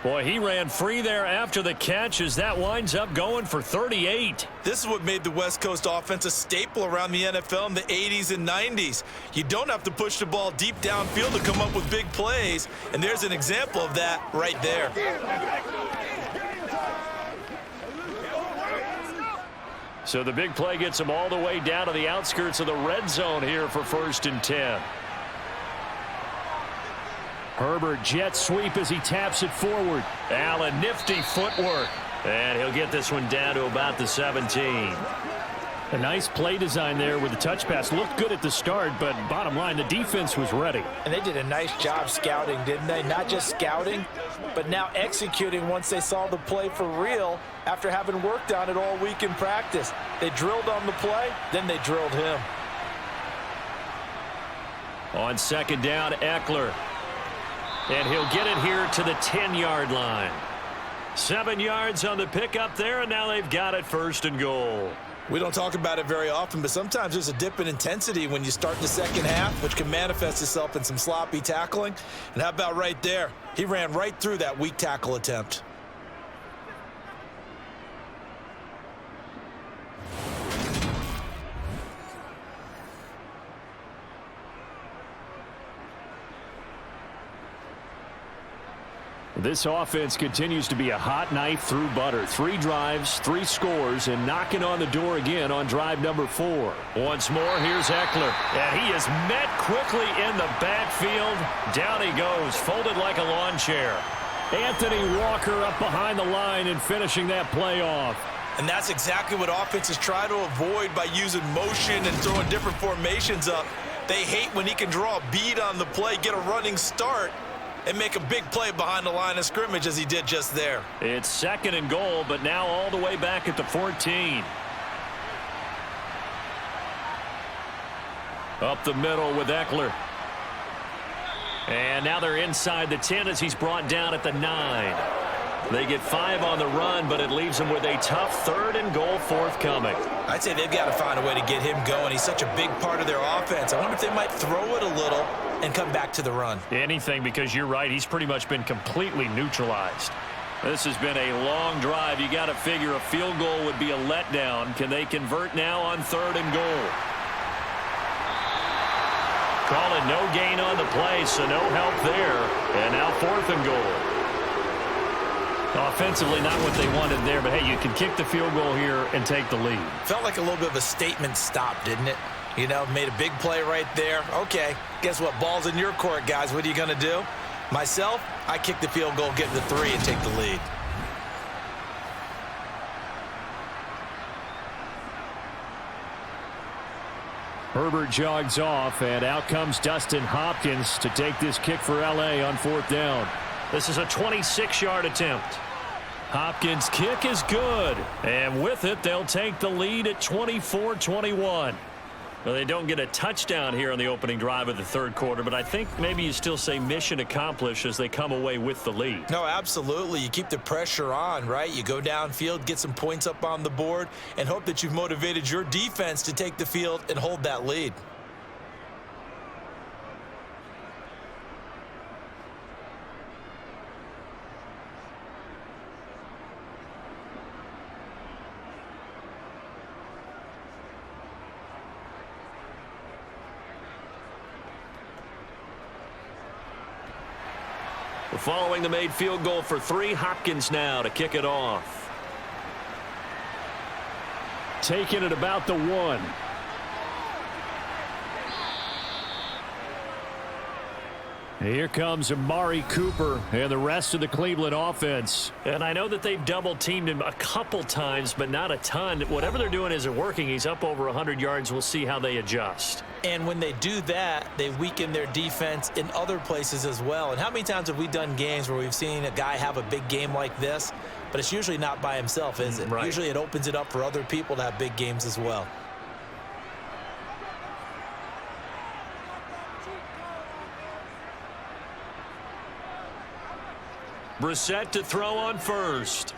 Boy, he ran free there after the catch as that winds up going for 38. This is what made the West Coast offense a staple around the NFL in the 80s and 90s. You don't have to push the ball deep downfield to come up with big plays, and there's an example of that right there. So the big play gets him all the way down to the outskirts of the red zone here for 1st and 10. Herbert jet sweep as he taps it forward. Allen, nifty footwork. And he'll get this one down to about the 17. A nice play design there with the touch pass. Looked good at the start, but bottom line, the defense was ready. And they did a nice job scouting, didn't they? Not just scouting, but now executing once they saw the play for real after having worked on it all week in practice. They drilled on the play, then they drilled him. On 2nd down, Eckler. And he'll get it here to the 10-yard line. 7 yards on the pickup there, and now they've got it 1st and goal. We don't talk about it very often, but sometimes there's a dip in intensity when you start the second half, which can manifest itself in some sloppy tackling. And how about right there? He ran right through that weak tackle attempt. This offense continues to be a hot knife through butter. 3 drives, 3 scores, and knocking on the door again on drive number 4. Once more, here's Eckler. And he is met quickly in the backfield. Down he goes, folded like a lawn chair. Anthony Walker up behind the line and finishing that play off. And that's exactly what offenses try to avoid by using motion and throwing different formations up. They hate when he can draw a bead on the play, get a running start, and make a big play behind the line of scrimmage as he did just there. It's 2nd and goal, but now all the way back at the 14. Up the middle with Eckler. And now they're inside the 10 as he's brought down at the 9. They get 5 on the run, but it leaves them with a tough 3rd and goal forthcoming. I'd say they've got to find a way to get him going. He's such a big part of their offense. I wonder if they might throw it a little and come back to the run. Anything, because you're right. He's pretty much been completely neutralized. This has been a long drive. You got to figure a field goal would be a letdown. Can they convert now on 3rd and goal? Call it no gain on the play, so no help there. And now 4th and goal. Offensively, not what they wanted there, but hey, you can kick the field goal here and take the lead. Felt like a little bit of a statement stop, didn't it? You know, made a big play right there. Okay, guess what? Ball's in your court, guys. What are you going to do? Myself, I kick the field goal, get the 3, and take the lead. Herbert jogs off, and out comes Dustin Hopkins to take this kick for L.A. on 4th down. This is a 26-yard attempt. Hopkins' kick is good, and with it, they'll take the lead at 24-21. Well, they don't get a touchdown here on the opening drive of the 3rd quarter, but I think maybe you still say mission accomplished as they come away with the lead. No, absolutely. You keep the pressure on, right? You go downfield, get some points up on the board, and hope that you've motivated your defense to take the field and hold that lead. Following the made field goal for 3, Hopkins now to kick it off. Taking it about the 1. Here comes Amari Cooper and the rest of the Cleveland offense. And I know that they've double-teamed him a couple times, but not a ton. Whatever they're doing isn't working. He's up over 100 yards. We'll see how they adjust. And when they do that, they weaken their defense in other places as well. And how many times have we done games where we've seen a guy have a big game like this, but it's usually not by himself, is it? Right. Usually it opens it up for other people to have big games as well. Brissett to throw on first.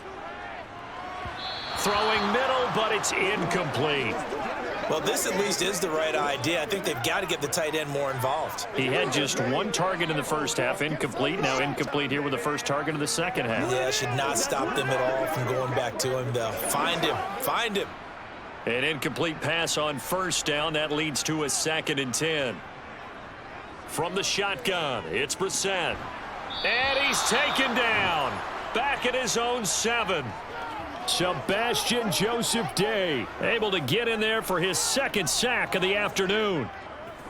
Throwing middle, but it's incomplete. Well, this at least is the right idea. I think they've got to get the tight end more involved. He had just one target in the first half, incomplete. Now incomplete here with the first target of the second half. Yeah, should not stop them at all from going back to him, though. Find him. Find him. An incomplete pass on first down. That leads to a 2nd and 10. From the shotgun, it's Brissett. And he's taken down. Back at his own 7. Sebastian Joseph Day able to get in there for his 2nd sack of the afternoon.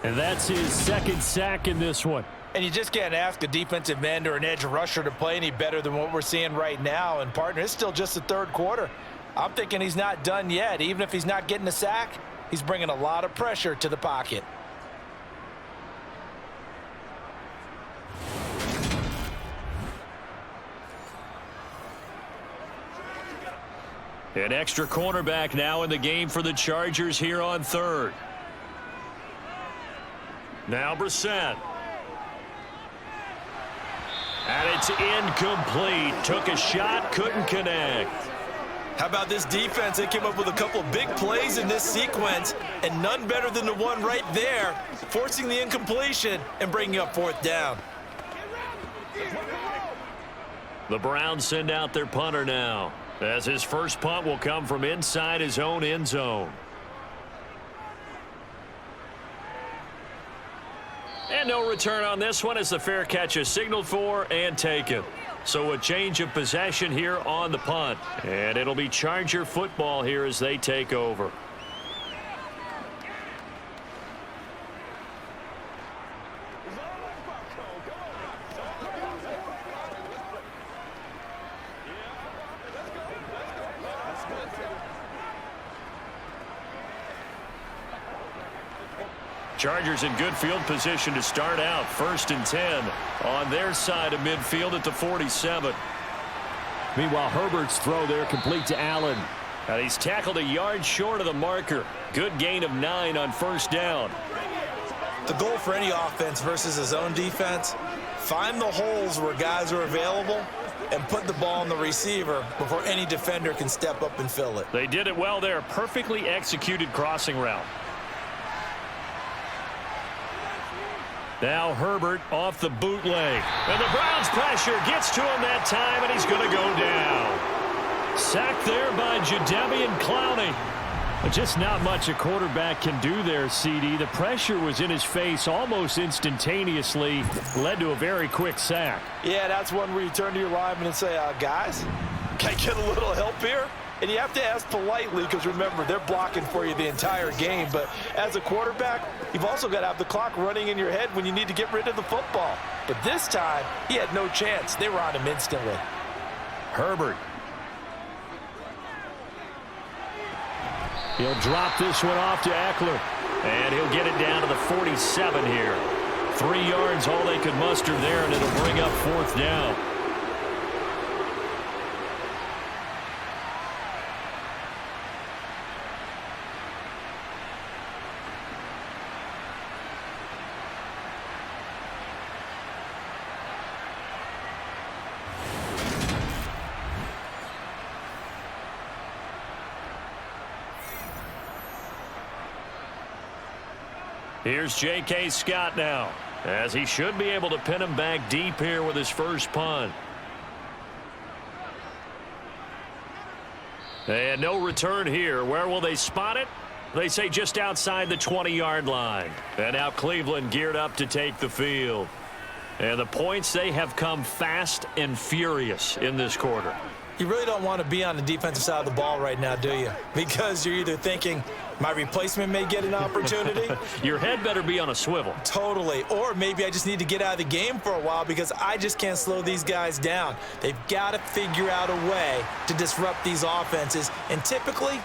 And that's his 2nd sack in this one. And you just can't ask a defensive end or an edge rusher to play any better than what we're seeing right now. And, partner, it's still just the 3rd quarter. I'm thinking he's not done yet. Even if he's not getting a sack, he's bringing a lot of pressure to the pocket. An extra cornerback now in the game for the Chargers here on 3rd. Now Brissett. And it's incomplete. Took a shot, couldn't connect. How about this defense? They came up with a couple of big plays in this sequence, and none better than the one right there, forcing the incompletion and bringing up 4th down. The Browns send out their punter now, as his first punt will come from inside his own end zone. And no return on this one as the fair catch is signaled for and taken. So a change of possession here on the punt. And it'll be Charger football here as they take over. Chargers in good field position to start out. 1st and 10 on their side of midfield at the 47. Meanwhile, Herbert's throw there complete to Allen. And he's tackled a yard short of the marker. Good gain of 9 on 1st down. The goal for any offense versus his own defense, find the holes where guys are available and put the ball on the receiver before any defender can step up and fill it. They did it well there. Perfectly executed crossing route. Now Herbert off the bootleg. And the Browns pressure gets to him that time, and he's going to go down. Sacked there by Jadeveon Clowney. But just not much a quarterback can do there, CD. The pressure was in his face almost instantaneously. Led to a very quick sack. Yeah, that's one where you turn to your lineman and say, guys, can I get a little help here? And you have to ask politely because, remember, they're blocking for you the entire game. But as a quarterback, you've also got to have the clock running in your head when you need to get rid of the football. But this time, he had no chance. They were on him instantly. Herbert. He'll drop this one off to Eckler. And he'll get it down to the 47 here. 3 yards, all they could muster there, and it'll bring up 4th down. Here's J.K. Scott now, as he should be able to pin him back deep here with his first punt. And no return here. Where will they spot it? They say just outside the 20-yard line. And now Cleveland geared up to take the field. And the points, they have come fast and furious in this quarter. You really don't want to be on the defensive side of the ball right now, do you? Because you're either thinking, my replacement may get an opportunity. Your head better be on a swivel. Totally. Or maybe I just need to get out of the game for a while because I just can't slow these guys down. They've got to figure out a way to disrupt these offenses. And typically,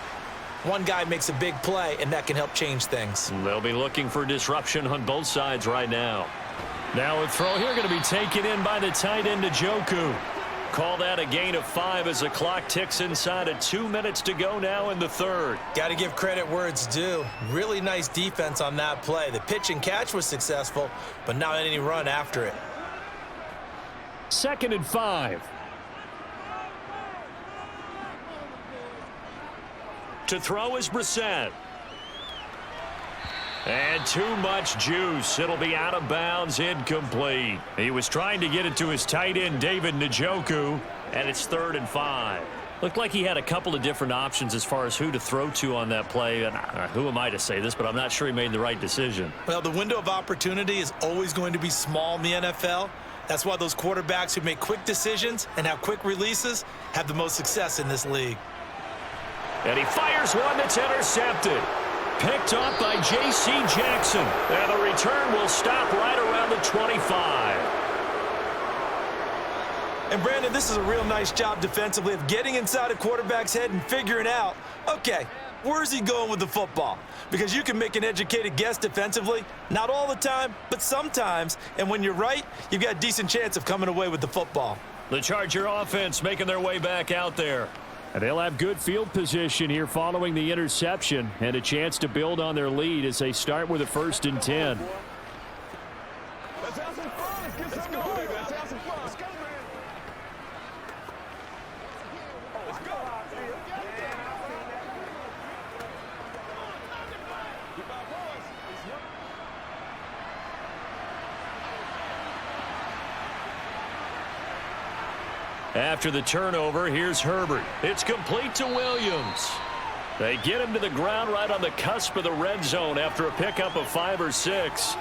one guy makes a big play, and that can help change things. They'll be looking for disruption on both sides right now. Now a throw here going to be taken in by the tight end, Njoku. Call that a gain of 5 as the clock ticks inside of 2 minutes to go now in the third. Got to give credit where it's due. Really nice defense on that play. The pitch and catch was successful, but not any run after it. 2nd and 5. To throw is Brissett. And too much juice. It'll be out of bounds, incomplete. He was trying to get it to his tight end, David Njoku, and it's 3rd and 5. Looked like he had a couple of different options as far as who to throw to on that play. And who am I to say this, but I'm not sure he made the right decision. Well, the window of opportunity is always going to be small in the NFL. That's why those quarterbacks who make quick decisions and have quick releases have the most success in this league. And he fires one that's intercepted. Picked off by J.C. Jackson. And the return will stop right around the 25. And, Brandon, this is a real nice job defensively of getting inside a quarterback's head and figuring out, okay, where's he going with the football? Because you can make an educated guess defensively. Not all the time, but sometimes. And when you're right, you've got a decent chance of coming away with the football. The Charger offense making their way back out there. And they'll have good field position here following the interception and a chance to build on their lead as they start with a 1st and 10. After the turnover, here's Herbert. It's complete to Williams. They get him to the ground right on the cusp of the red zone after a pickup of 5 or 6.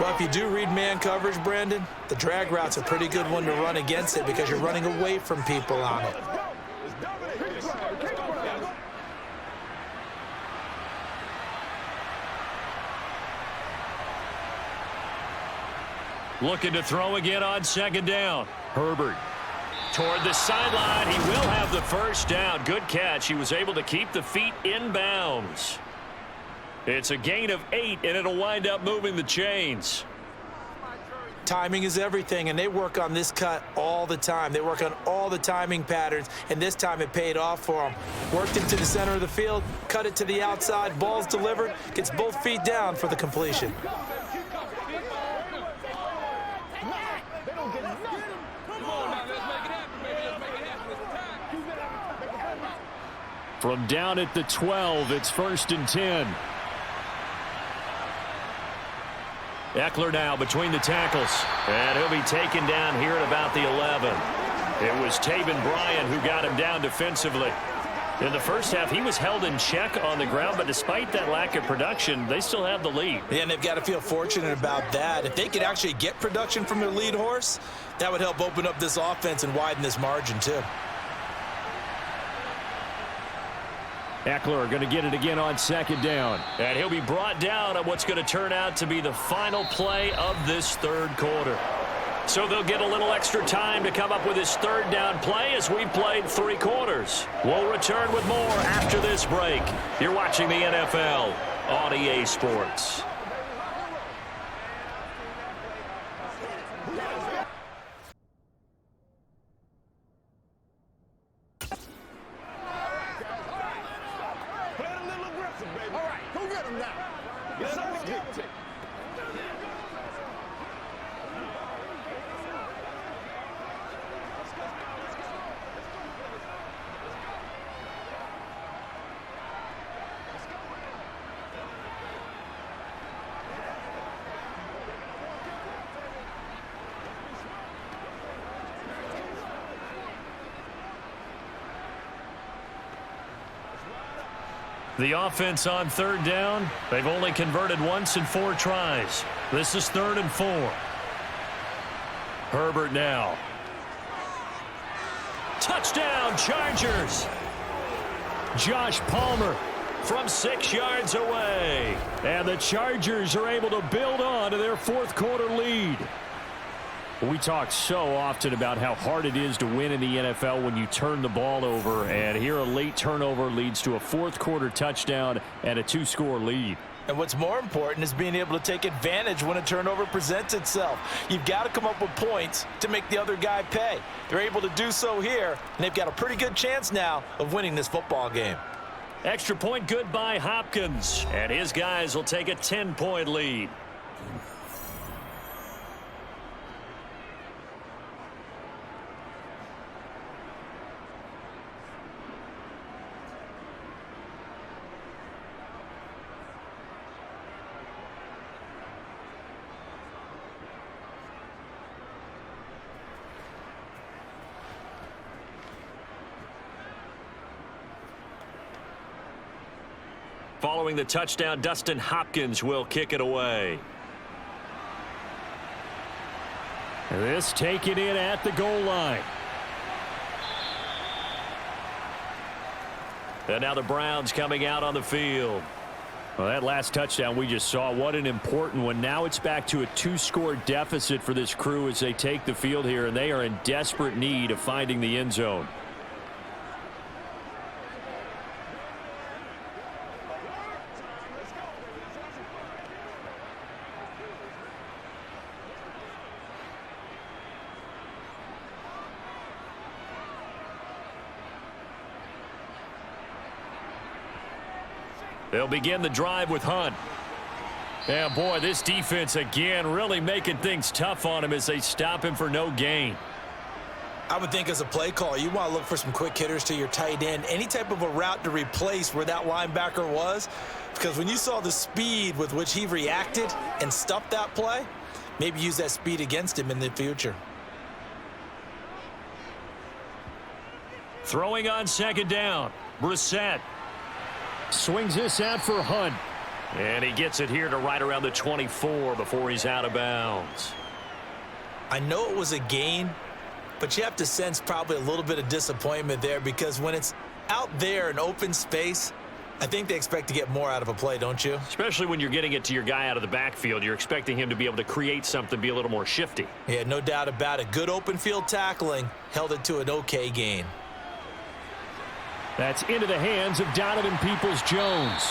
Well, if you do read man coverage, Brandon, the drag route's a pretty good one to run against it because you're running away from people on it. Looking to throw again on 2nd down. Herbert toward the sideline. He will have the 1st down. Good catch. He was able to keep the feet in bounds. It's a gain of 8, and it'll wind up moving the chains. Timing is everything, and they work on this cut all the time. They work on all the timing patterns, and this time it paid off for them. Worked it to the center of the field, cut it to the outside, ball's delivered, gets both feet down for the completion. From down at the 12, it's 1st and 10. Eckler now between the tackles. And he'll be taken down here at about the 11. It was Taven Bryan who got him down defensively. In the first half, he was held in check on the ground, but despite that lack of production, they still have the lead. Yeah, and they've got to feel fortunate about that. If they could actually get production from their lead horse, that would help open up this offense and widen this margin, too. Eckler going to get it again on 2nd down. And he'll be brought down on what's going to turn out to be the final play of this 3rd quarter. So they'll get a little extra time to come up with his 3rd down play as we played 3 quarters. We'll return with more after this break. You're watching the NFL on EA Sports. The offense on 3rd down, they've only converted once in 4 tries. This is 3rd and 4. Herbert now. Touchdown, Chargers. Josh Palmer from 6 yards away. And the Chargers are able to build on to their fourth quarter lead. We talk so often about how hard it is to win in the NFL when you turn the ball over. And here a late turnover leads to a fourth quarter touchdown and a 2-score lead. And what's more important is being able to take advantage when a turnover presents itself. You've got to come up with points to make the other guy pay. They're able to do so here, and they've got a pretty good chance now of winning this football game. Extra point good by Hopkins, and his guys will take a 10-point lead. Following the touchdown, Dustin Hopkins will kick it away. This taken in at the goal line. And now the Browns coming out on the field. Well, that last touchdown we just saw, what an important one. Now it's back to a 2-score deficit for this crew as they take the field here, and they are in desperate need of finding the end zone. They'll begin the drive with Hunt. And boy, this defense again really making things tough on him as they stop him for no gain. I would think as a play caller, you want to look for some quick hitters to your tight end. Any type of a route to replace where that linebacker was. Because when you saw the speed with which he reacted and stuffed that play, maybe use that speed against him in the future. Throwing on second down, Brissett. Swings this out for Hunt. And he gets it here to right around the 24 before he's out of bounds. I know it was a gain, but you have to sense probably a little bit of disappointment there because when it's out there in open space, I think they expect to get more out of a play, don't you? Especially when you're getting it to your guy out of the backfield. You're expecting him to be able to create something, be a little more shifty. Yeah, no doubt about it. Good open field tackling held it to an okay gain. That's into the hands of Donovan Peoples-Jones.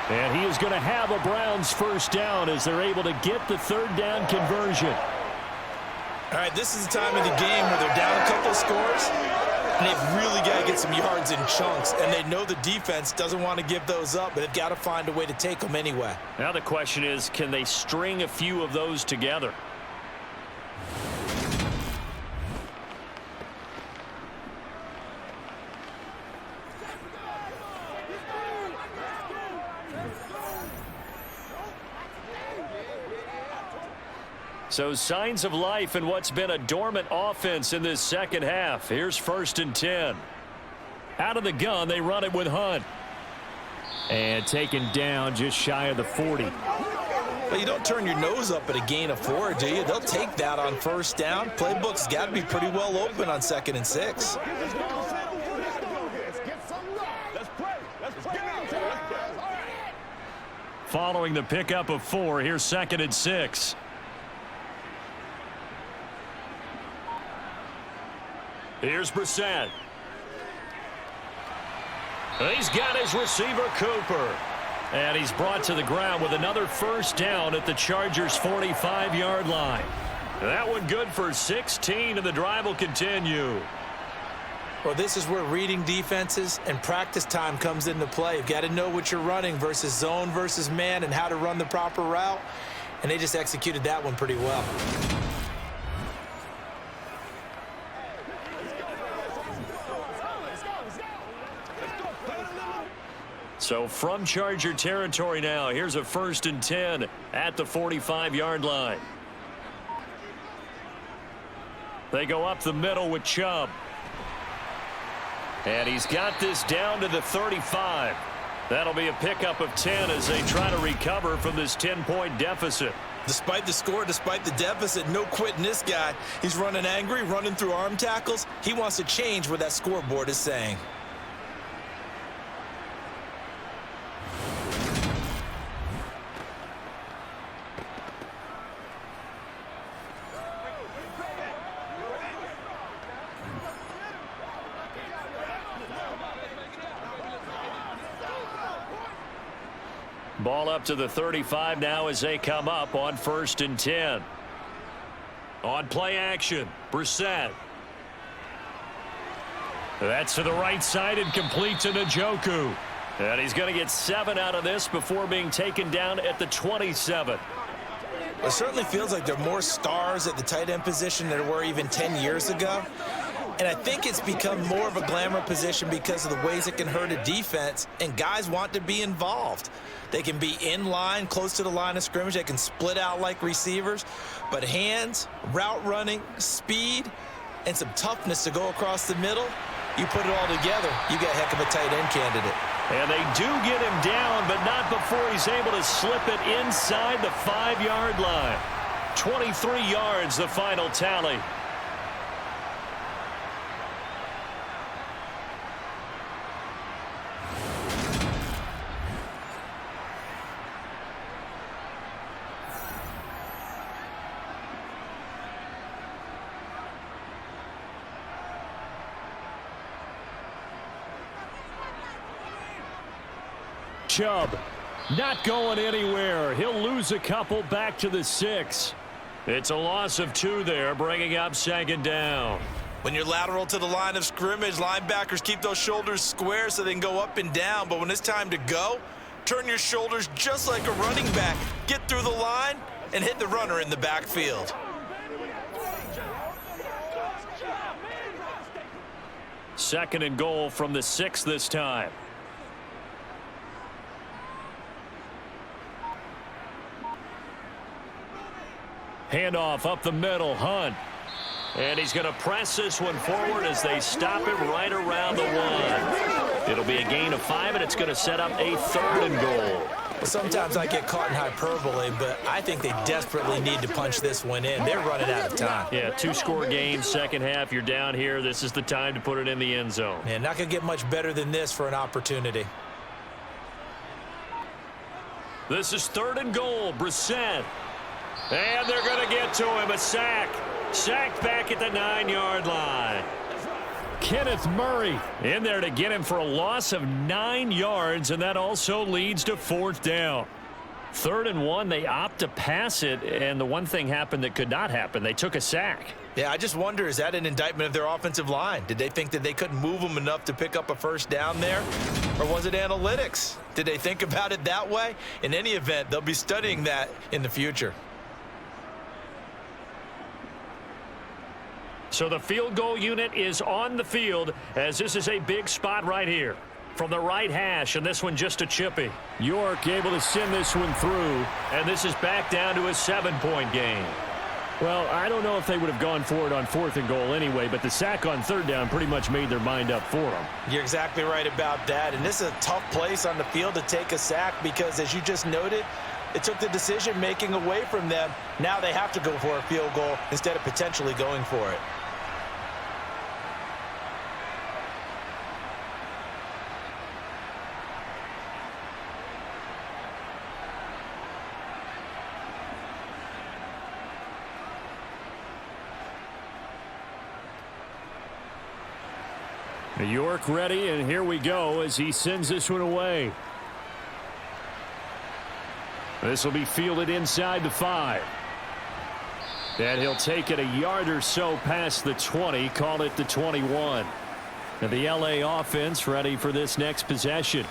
And he is going to have a Browns first down as they're able to get the third down conversion. All right, this is the time of the game where they're down a couple of scores, and they've really got to get some yards in chunks, and they know the defense doesn't want to give those up, but they've got to find a way to take them anyway. Now the question is, can they string a few of those together? So signs of life in what's been a dormant offense in this second half. Here's 1st and 10. Out of the gun, they run it with Hunt. And taken down just shy of the 40. Well, you don't turn your nose up at a gain of 4, do you? They'll take that on first down. Playbook's got to be pretty well open on 2nd and 6. Following the pickup of 4, here's 2nd and 6. Here's Brissett. He's got his receiver, Cooper. And he's brought to the ground with another first down at the Chargers' 45-yard line. That one good for 16, and the drive will continue. Well, this is where reading defenses and practice time comes into play. You've got to know what you're running versus zone versus man and how to run the proper route. And they just executed that one pretty well. So from Charger territory now, here's a 1st and 10 at the 45-yard line. They go up the middle with Chubb. And he's got this down to the 35. That'll be a pickup of 10 as they try to recover from this 10-point deficit. Despite the score, despite the deficit, no quitting this guy. He's running angry, running through arm tackles. He wants to change what that scoreboard is saying. Ball up to the 35 now as they come up on 1st and 10. On play action, Brissett. That's to the right side and complete to Njoku. And he's going to get 7 out of this before being taken down at the 27. It certainly feels like there are more stars at the tight end position than there were even 10 years ago. And I think it's become more of a glamour position because of the ways it can hurt a defense, and guys want to be involved. They can be in line, close to the line of scrimmage. They can split out like receivers. But hands, route running, speed, and some toughness to go across the middle, you put it all together, you get a heck of a tight end candidate. And they do get him down, but not before he's able to slip it inside the 5-yard line. 23 yards, the final tally. Chubb not going anywhere. He'll lose a couple back to the 6. It's a loss of 2 there, bringing up 2nd down. When you're lateral to the line of scrimmage, linebackers keep those shoulders square so they can go up and down. But when it's time to go, turn your shoulders just like a running back. Get through the line and hit the runner in the backfield. Second and goal from the 6 this time. Handoff up the middle, Hunt. And he's going to press this one forward as they stop it right around the 1. It'll be a gain of 5, and it's going to set up a 3rd and goal. Sometimes I get caught in hyperbole, but I think they desperately need to punch this one in. They're running out of time. Yeah, 2-score game, second half. You're down here. This is the time to put it in the end zone. Man, not going to get much better than this for an opportunity. This is 3rd and goal. Brissett. And they're going to get to him. A sack. Sacked back at the 9-yard line. Kenneth Murray in there to get him for a loss of 9 yards, and that also leads to 4th down. 3rd and 1, they opt to pass it, and the one thing happened that could not happen. They took a sack. Yeah, I just wonder, is that an indictment of their offensive line? Did they think that they couldn't move them enough to pick up a 1st down there? Or was it analytics? Did they think about it that way? In any event, they'll be studying that in the future. So the field goal unit is on the field as this is a big spot right here. From the right hash, and this one just a chippy. York able to send this one through, and this is back down to a 7-point game. Well, I don't know if they would have gone for it on 4th and goal anyway, but the sack on 3rd down pretty much made their mind up for them. You're exactly right about that, and this is a tough place on the field to take a sack because, as you just noted, it took the decision-making away from them. Now they have to go for a field goal instead of potentially going for it. York ready, and here we go as he sends this one away. This will be fielded inside the 5. And he'll take it a yard or so past the 20, call it the 21. And the LA offense ready for this next possession.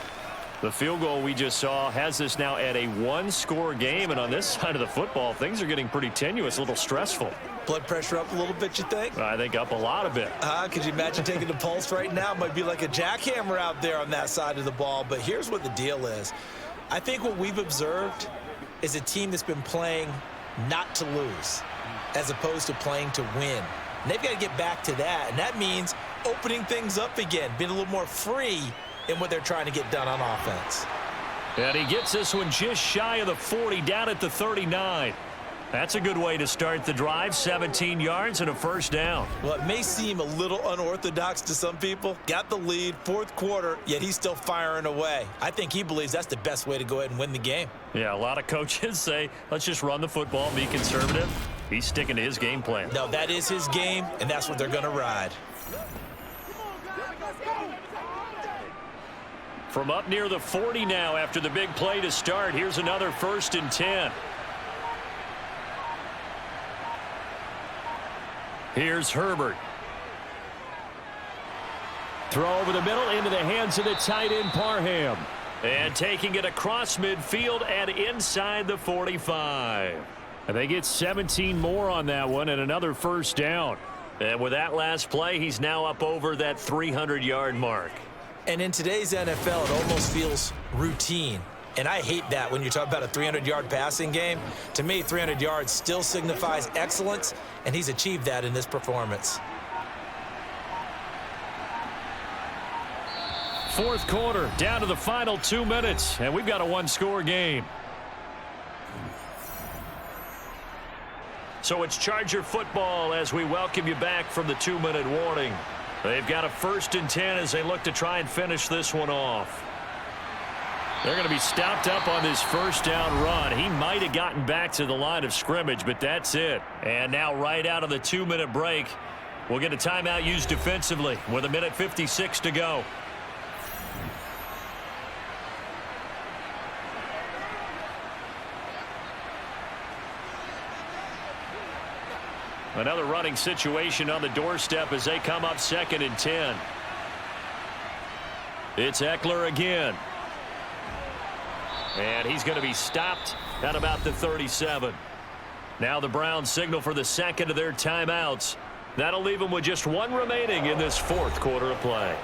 The field goal we just saw has this now at a 1-score game, and on this side of the football, things are getting pretty tenuous, a little stressful. Blood pressure up a little bit, you think? I think up a lot of it. Could you imagine taking the pulse right now? It might be like a jackhammer out there on that side of the ball. But here's what the deal is. I think what we've observed is a team that's been playing not to lose as opposed to playing to win. And they've got to get back to that. And that means opening things up again, being a little more free in what they're trying to get done on offense. And he gets this one just shy of the 40, down at the 39. That's a good way to start the drive, 17 yards and a first down. Well, it may seem a little unorthodox to some people. Got the lead, fourth quarter, yet he's still firing away. I think he believes that's the best way to go ahead and win the game. Yeah, a lot of coaches say, let's just run the football, be conservative. He's sticking to his game plan. No, that is his game, and that's what they're going to ride. From up near the 40 now after the big play to start, here's another 1st and 10. Here's Herbert. Throw over the middle into the hands of the tight end Parham. And taking it across midfield and inside the 45. And they get 17 more on that one and another first down. And with that last play, he's now up over that 300-yard mark. And in today's NFL, it almost feels routine. And I hate that when you talk about a 300-yard passing game. To me, 300 yards still signifies excellence, and he's achieved that in this performance. Fourth quarter, down to the final 2 minutes, and we've got a one-score game. So it's Charger football as we welcome you back from the 2-minute warning. They've got a 1st and 10 as they look to try and finish this one off. They're going to be stopped up on this first down run. He might have gotten back to the line of scrimmage, but that's it. And now right out of the 2-minute break, we'll get a timeout used defensively with 1:56 to go. Another running situation on the doorstep as they come up 2nd and 10. It's Eckler again. And he's going to be stopped at about the 37. Now the Browns signal for the second of their timeouts. That'll leave them with just one remaining in this fourth quarter of play.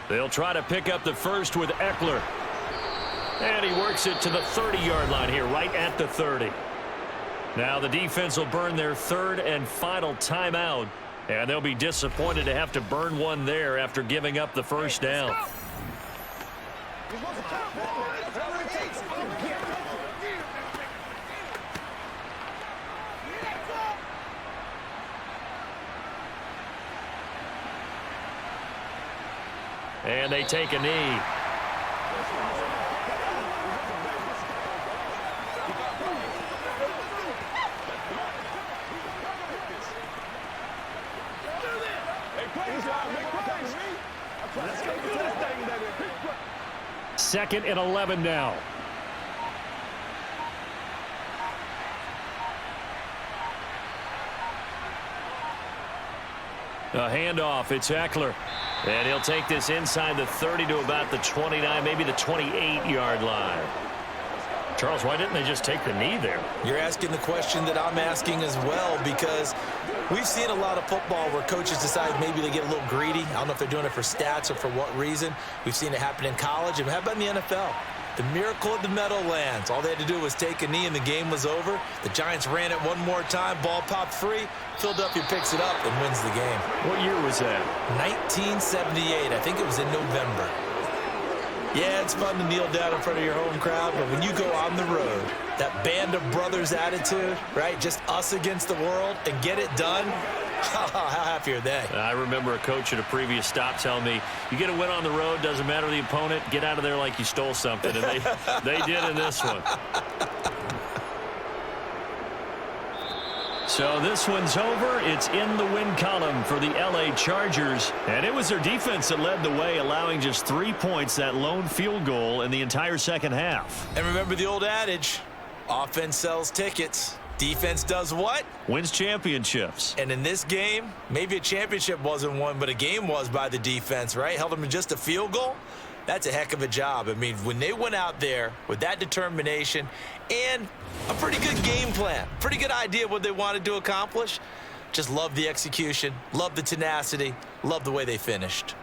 They'll try to pick up the first with Eckler. And he works it to the 30-yard line here, right at the 30. Now the defense will burn their 3rd and final timeout. And they'll be disappointed to have to burn one there after giving up the first down. And they take a knee. Second and 11 now. A handoff. It's Eckler. And he'll take this inside the 30 to about the 29, maybe the 28-yard line. Charles, why didn't they just take the knee there? You're asking the question that I'm asking as well, because we've seen a lot of football where coaches decide maybe they get a little greedy. I don't know if they're doing it for stats or for what reason. We've seen it happen in college. And how about in the NFL? The miracle of the Meadowlands. All they had to do was take a knee and the game was over. The Giants ran it one more time. Ball popped free. Philadelphia picks it up and wins the game. What year was that? 1978. I think it was in November. Yeah, it's fun to kneel down in front of your home crowd, but when you go on the road, that band of brothers attitude, right? Just us against the world and get it done. How happy are they? I remember a coach at a previous stop telling me, you get a win on the road, doesn't matter the opponent, get out of there like you stole something. And they did in this one. So this one's over. It's in the win column for the LA Chargers. And it was their defense that led the way, allowing just 3 points, that lone field goal in the entire second half. And remember the old adage, offense sells tickets. Defense does what? Wins championships. And in this game, maybe a championship wasn't won, but a game was by the defense, right? Held them to just a field goal. That's a heck of a job. I mean, when they went out there with that determination and a pretty good game plan, pretty good idea of what they wanted to accomplish, just love the execution, love the tenacity, love the way they finished.